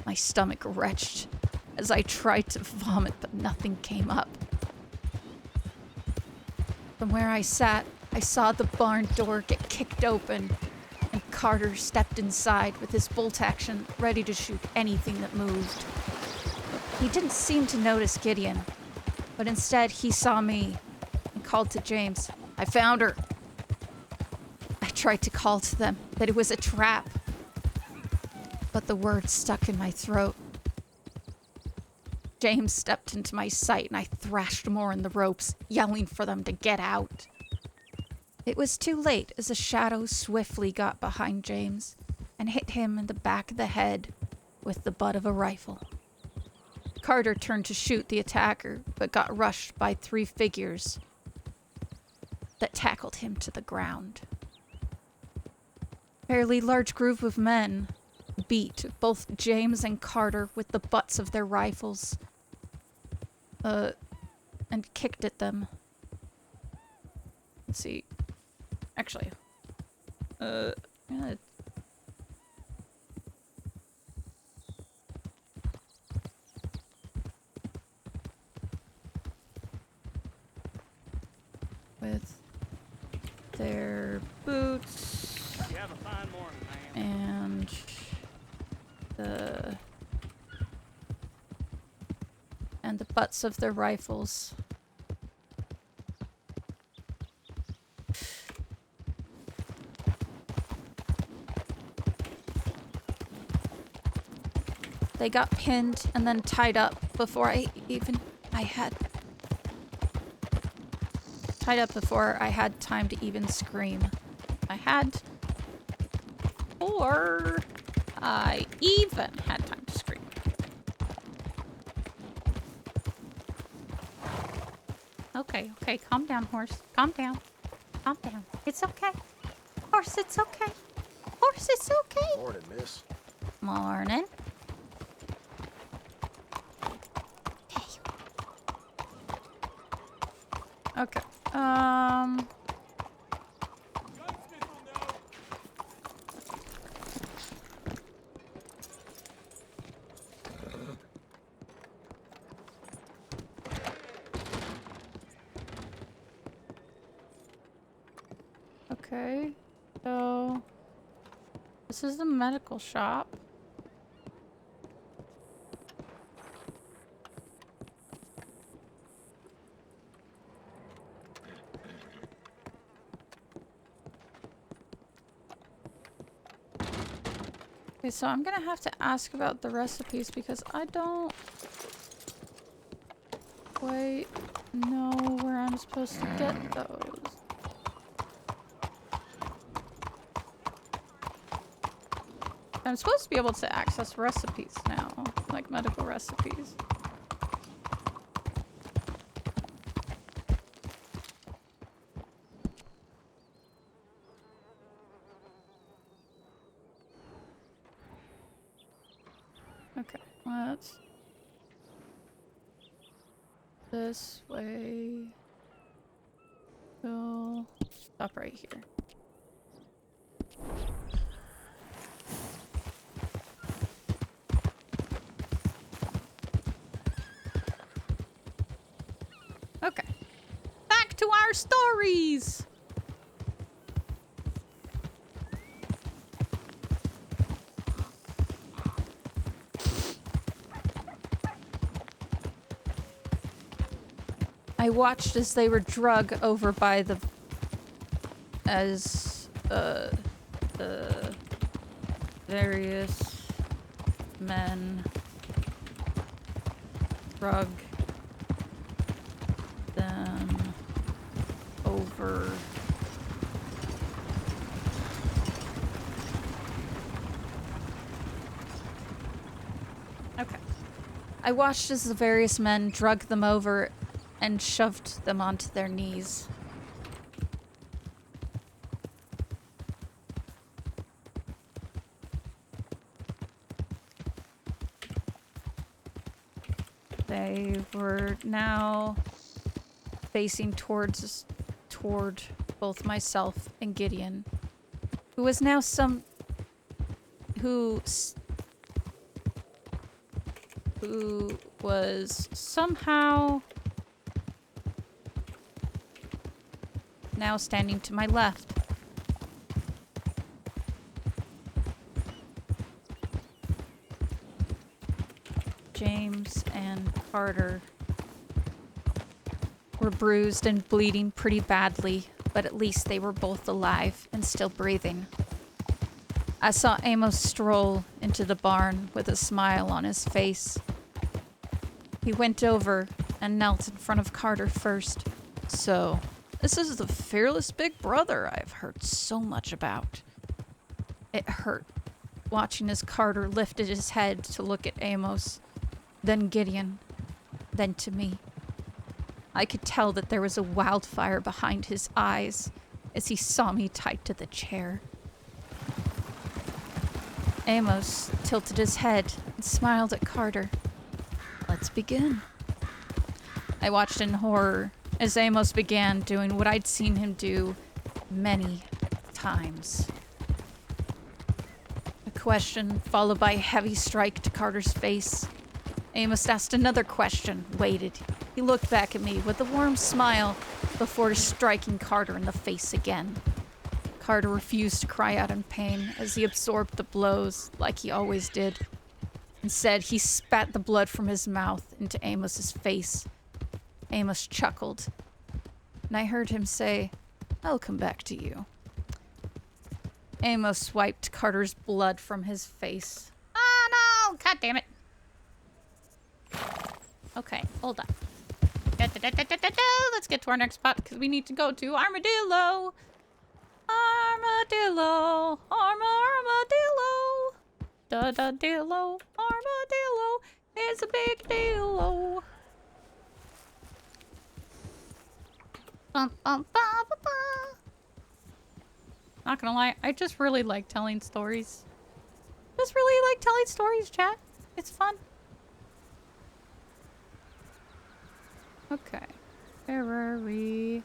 My stomach retched as I tried to vomit, but nothing came up. From where I sat, I saw the barn door get kicked open, and Carter stepped inside with his bolt action ready to shoot anything that moved. He didn't seem to notice Gideon, but instead he saw me and called to James, "I found her." I tried to call to them that it was a trap, but the words stuck in my throat. James stepped into my sight and I thrashed more in the ropes, yelling for them to get out. It was too late as a shadow swiftly got behind James and hit him in the back of the head with the butt of a rifle. Carter turned to shoot the attacker, but got rushed by 3 figures that tackled him to the ground. A fairly large group of men beat both James and Carter with the butts of their rifles, and kicked at them. Let's see. Actually, with their boots You have a fine morning, ma'am. and the butts of their rifles. They got pinned and then tied up before I had time to even scream. Or I even had time to scream. Okay, calm down, horse. Calm down. Calm down. It's okay. Horse, it's okay. Horse, it's okay. Morning, miss. Morning. Okay. Okay. So this is the medical shop. Okay, so I'm gonna have to ask about the recipes because I don't quite know where I'm supposed to get those. I'm supposed to be able to access recipes now, like medical recipes. This way. Go. Stop right here. Okay. Back to our stories! I watched as they were drug over by the various men drug them over okay. I watched as the various men drug them over and shoved them onto their knees. They were now facing toward both myself and Gideon, who was now who was somehow now standing to my left. James and Carter were bruised and bleeding pretty badly, but at least they were both alive and still breathing. I saw Amos stroll into the barn with a smile on his face. He went over and knelt in front of Carter first. So, this is the fearless big brother I've heard so much about. It hurt, watching as Carter lifted his head to look at Amos, then Gideon, then to me. I could tell that there was a wildfire behind his eyes as he saw me tied to the chair. Amos tilted his head and smiled at Carter. Let's begin. I watched in horror as Amos began doing what I'd seen him do many times. A question followed by a heavy strike to Carter's face. Amos asked another question, waited. He looked back at me with a warm smile before striking Carter in the face again. Carter refused to cry out in pain as he absorbed the blows like he always did. Instead, he spat the blood from his mouth into Amos's face. Amos chuckled, and I heard him say, "I'll come back to you." Amos wiped Carter's blood from his face. Oh no! God damn it. Okay, hold on. Let's get to our next spot because we need to go to Armadillo. Armadillo. Armadillo. Da-da-dillo. Armadillo. It's a big deal. Bum, bum, ba, ba, ba. Not gonna lie, I just really like telling stories. Just really like telling stories, chat. It's fun. Okay. Where are we?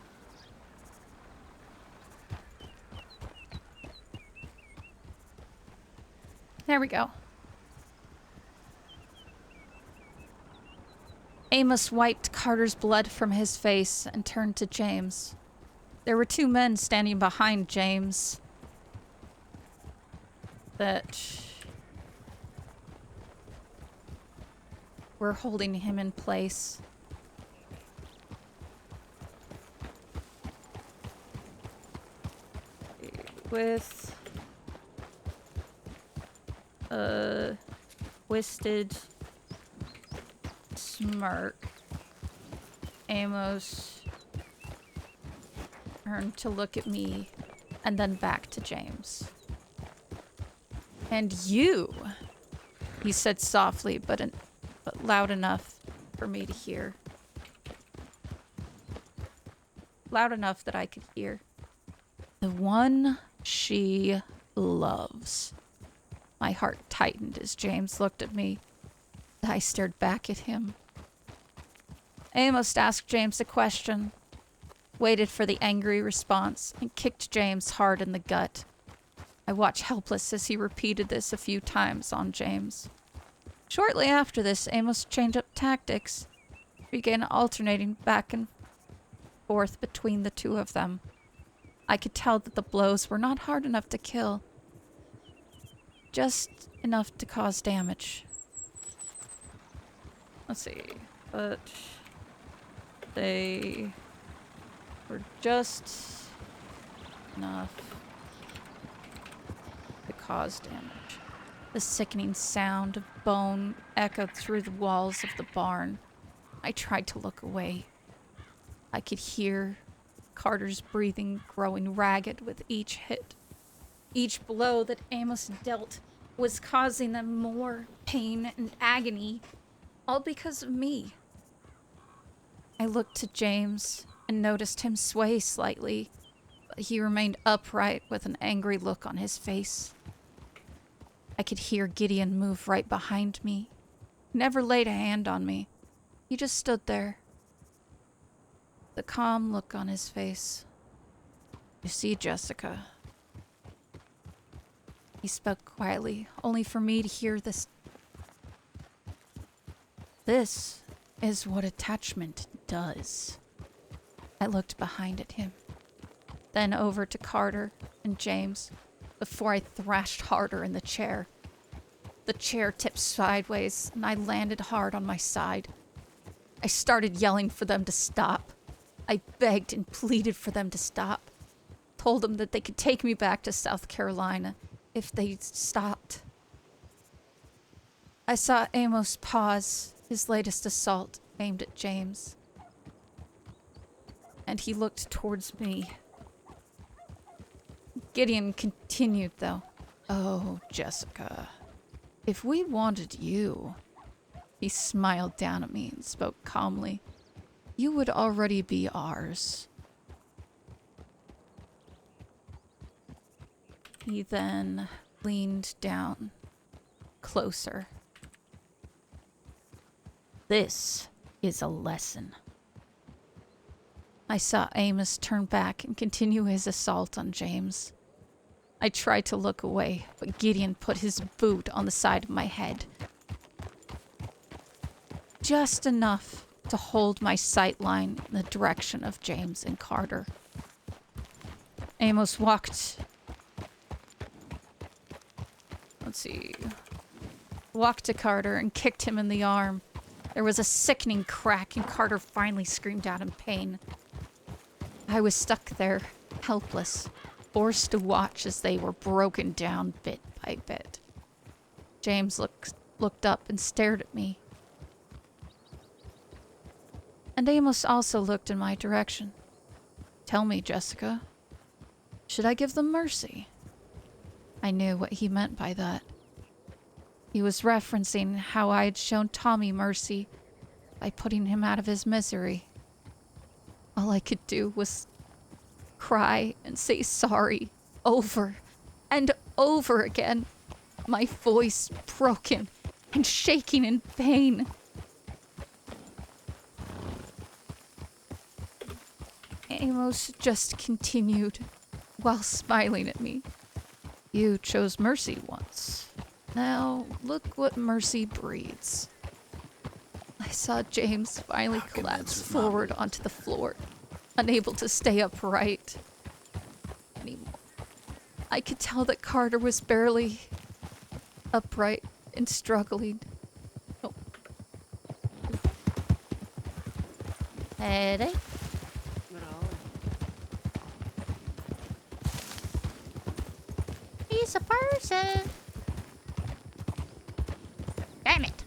There we go. Amos wiped Carter's blood from his face and turned to James. There were two men standing behind James that were holding him in place. With a twisted smirk, Amos turned to look at me and then back to James. "And you," he said softly, but loud enough for me to hear. Loud enough that I could hear. "The one she loves." My heart tightened as James looked at me. I stared back at him. Amos asked James a question, waited for the angry response, and kicked James hard in the gut. I watched helpless as he repeated this a few times on James. Shortly after this, Amos changed up tactics, began alternating back and forth between the two of them. I could tell that the blows were not hard enough to kill, just enough to cause damage. Let's see, but they were just enough to cause damage. The sickening sound of bone echoed through the walls of the barn. I tried to look away. I could hear Carter's breathing growing ragged with each hit. Each blow that Amos dealt was causing them more pain and agony, all because of me. I looked to James and noticed him sway slightly, but he remained upright with an angry look on his face. I could hear Gideon move right behind me. He never laid a hand on me. He just stood there, the calm look on his face. "You see, Jessica," he spoke quietly, only for me to hear this. "This is what attachment does." I looked behind at him, then over to Carter and James, before I thrashed harder in the chair. The chair tipped sideways, and I landed hard on my side. I started yelling for them to stop. I begged and pleaded for them to stop. Told them that they could take me back to South Carolina if they stopped. I saw Amos pause his latest assault aimed at James, and he looked towards me. Gideon continued, though. "Oh, Jessica, if we wanted you," he smiled down at me and spoke calmly, "you would already be ours." He then leaned down, closer. "This is a lesson." I saw Amos turn back and continue his assault on James. I tried to look away, but Gideon put his boot on the side of my head. Just enough to hold my sight line in the direction of James and Carter. Amos walked to Carter and kicked him in the arm. There was a sickening crack, and Carter finally screamed out in pain. I was stuck there, helpless, forced to watch as they were broken down bit by bit. James looked up and stared at me. And Amos also looked in my direction. "Tell me, Jessica, should I give them mercy?" I knew what he meant by that. He was referencing how I had shown Tommy mercy by putting him out of his misery. All I could do was cry and say sorry over and over again, my voice broken and shaking in pain. Amos just continued while smiling at me. "You chose mercy once. Now look what mercy breeds." I saw James finally collapse forward onto the floor, unable to stay upright anymore. I could tell that Carter was barely upright and struggling. Oh. Sadie? He's a person. Damn it.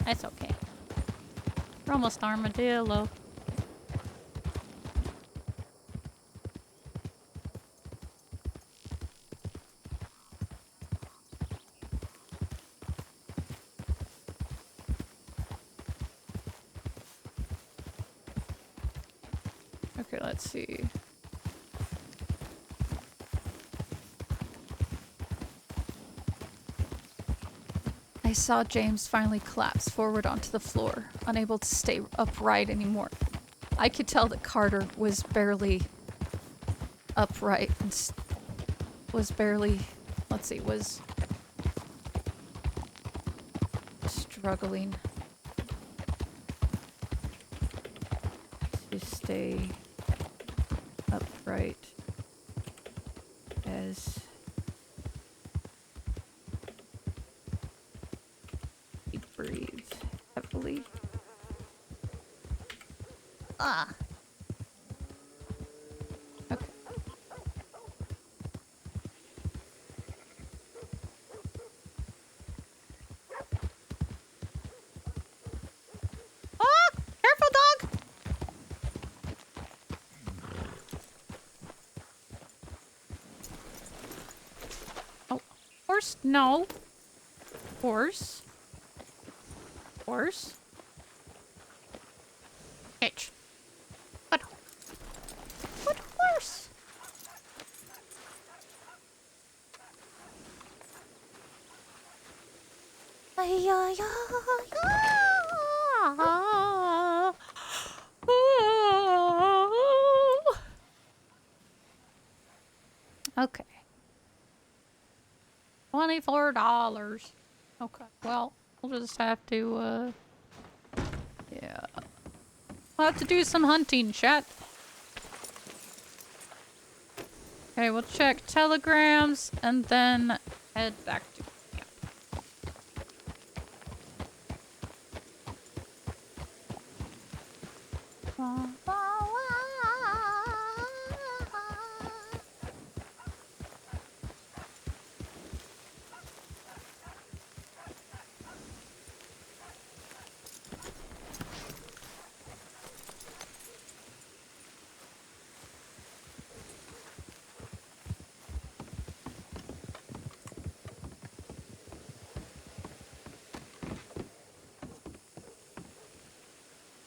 That's okay. We're almost armadillo. Okay, let's see. I saw James finally collapse forward onto the floor, unable to stay upright anymore. I could tell that Carter was barely upright and was struggling to stay upright as he breathed heavily. Ah. Okay. Ah! Careful, dog! Oh, horse? No. Horse. Horse. Hitch. What horse? Ay, ay, ay, ay. Okay. $24. Okay. Well, we'll just have to, yeah. We'll have to do some hunting, chat. Okay, we'll check telegrams and then head back to camp.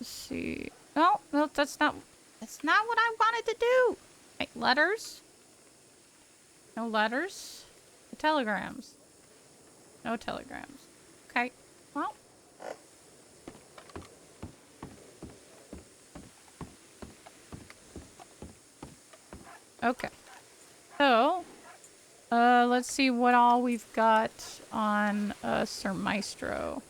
Let's see. Oh, no, that's not what I wanted to do. Wait, letters? No letters? Telegrams. No telegrams. Okay. Well. Okay. So, let's see what all we've got on, Sir Maestro.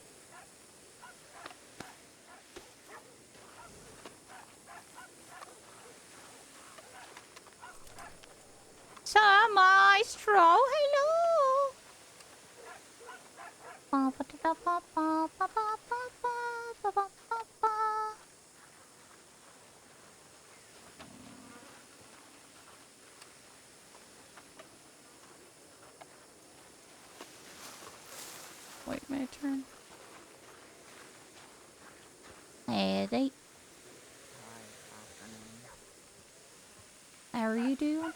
Sir Maestro, hello. Wait, my turn. Sadie. How are you doing?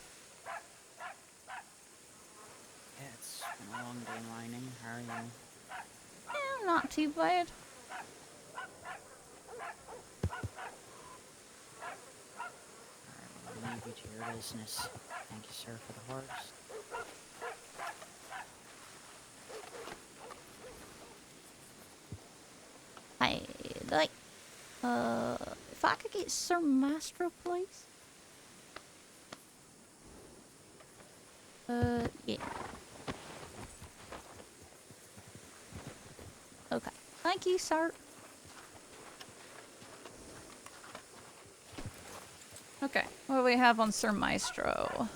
It's been a long day mining. How are you? Yeah, not too bad. Alright, I'll leave you to your business. Thank you, sir, for the horse. Hey, like, if I could get Sir Maestro, please. Yeah. Okay. Thank you, sir. Okay, what do we have on Sir Maestro?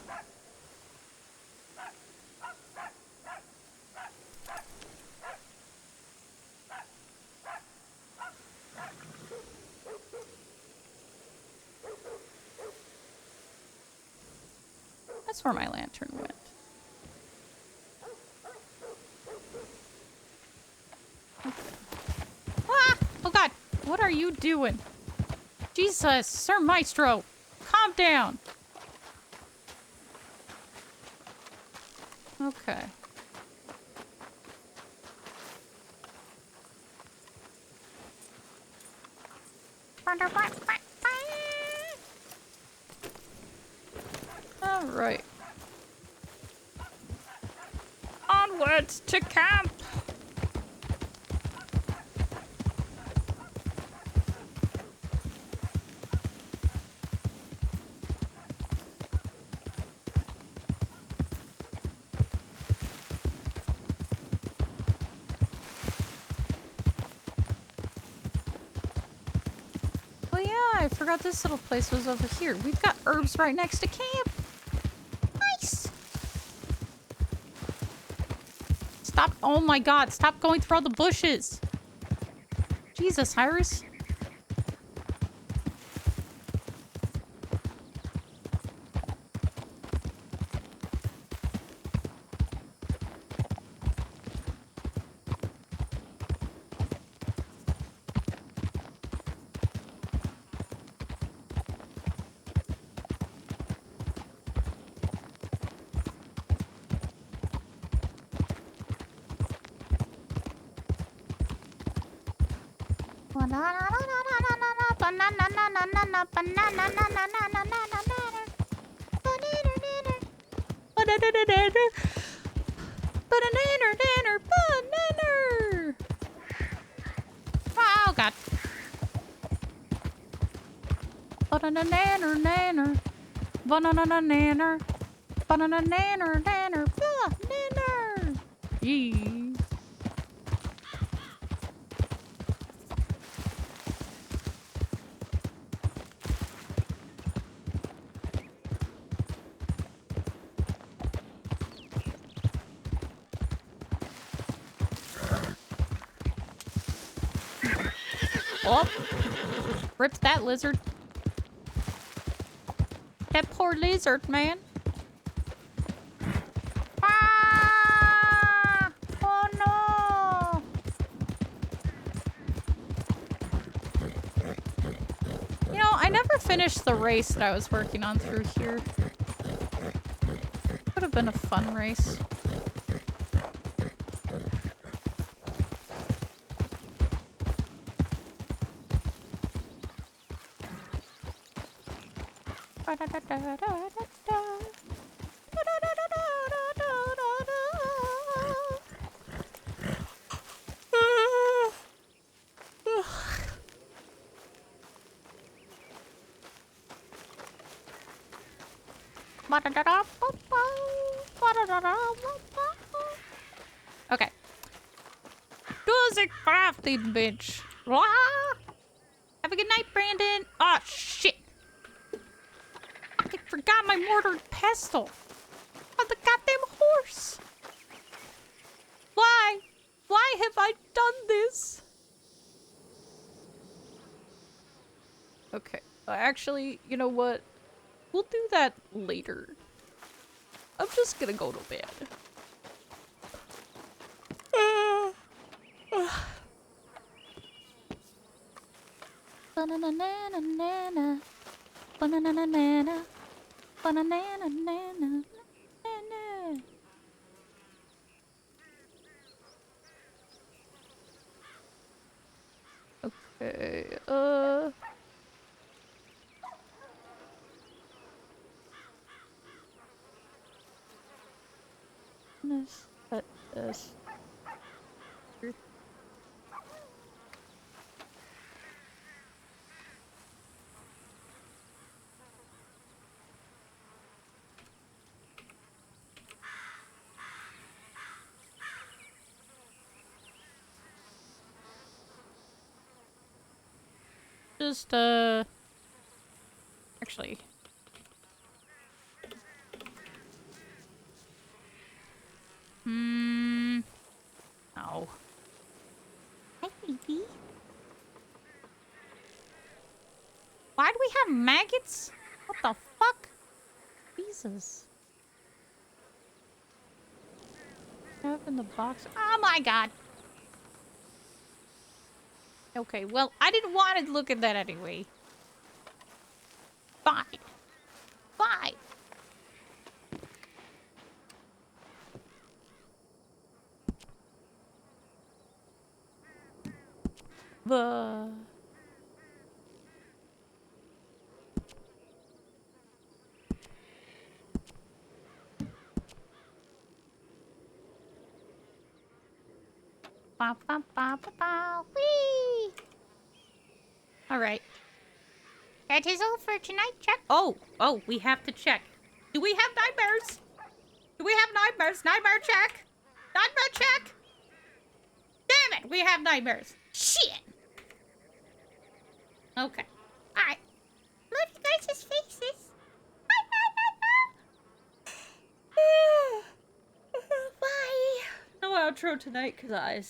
That's where my lantern went. Okay. Ah! Oh god! What are you doing? Jesus, Sir Maestro! Calm down! Okay. Alright. Onwards to camp! forgot this little place was over here. We've got herbs right next to camp. Nice. Stop. Oh my god. Stop going through all the bushes. Jesus, Iris. Oh god. Banana nanner nanner. Banana nanner. Banana nanner nanner. Nanner. Yee. Oh, ripped that lizard. That poor lizard, man. Ah! Oh no! You know, I never finished the race that I was working on through here. Would have been a fun race. Okay. Does it crafting, bitch? Have a good night, Brandon. Oh, shit. I forgot my mortar and pestle. Oh, the goddamn horse. Why? Why have I done this? Okay. Actually, you know what? We'll do that later. I'm just gonna go to bed. Banana-nana-nana. Banana-nana-nana. Banana-nana-nana. Okay, this. Just, actually. No. Hi, baby. Why do we have maggots? What the fuck? Jesus. Open the box. Oh my god. Okay, well, I didn't want to look at that anyway. Fine. Fine. The... Ba, ba, ba, ba, ba. Whee! All right. That is all for tonight, Chuck. Oh, we have to check. Do we have nightmares? Do we have nightmares? Nightmare check? Nightmare check? Damn it, we have nightmares. Shit. Okay. All right. outro tonight because I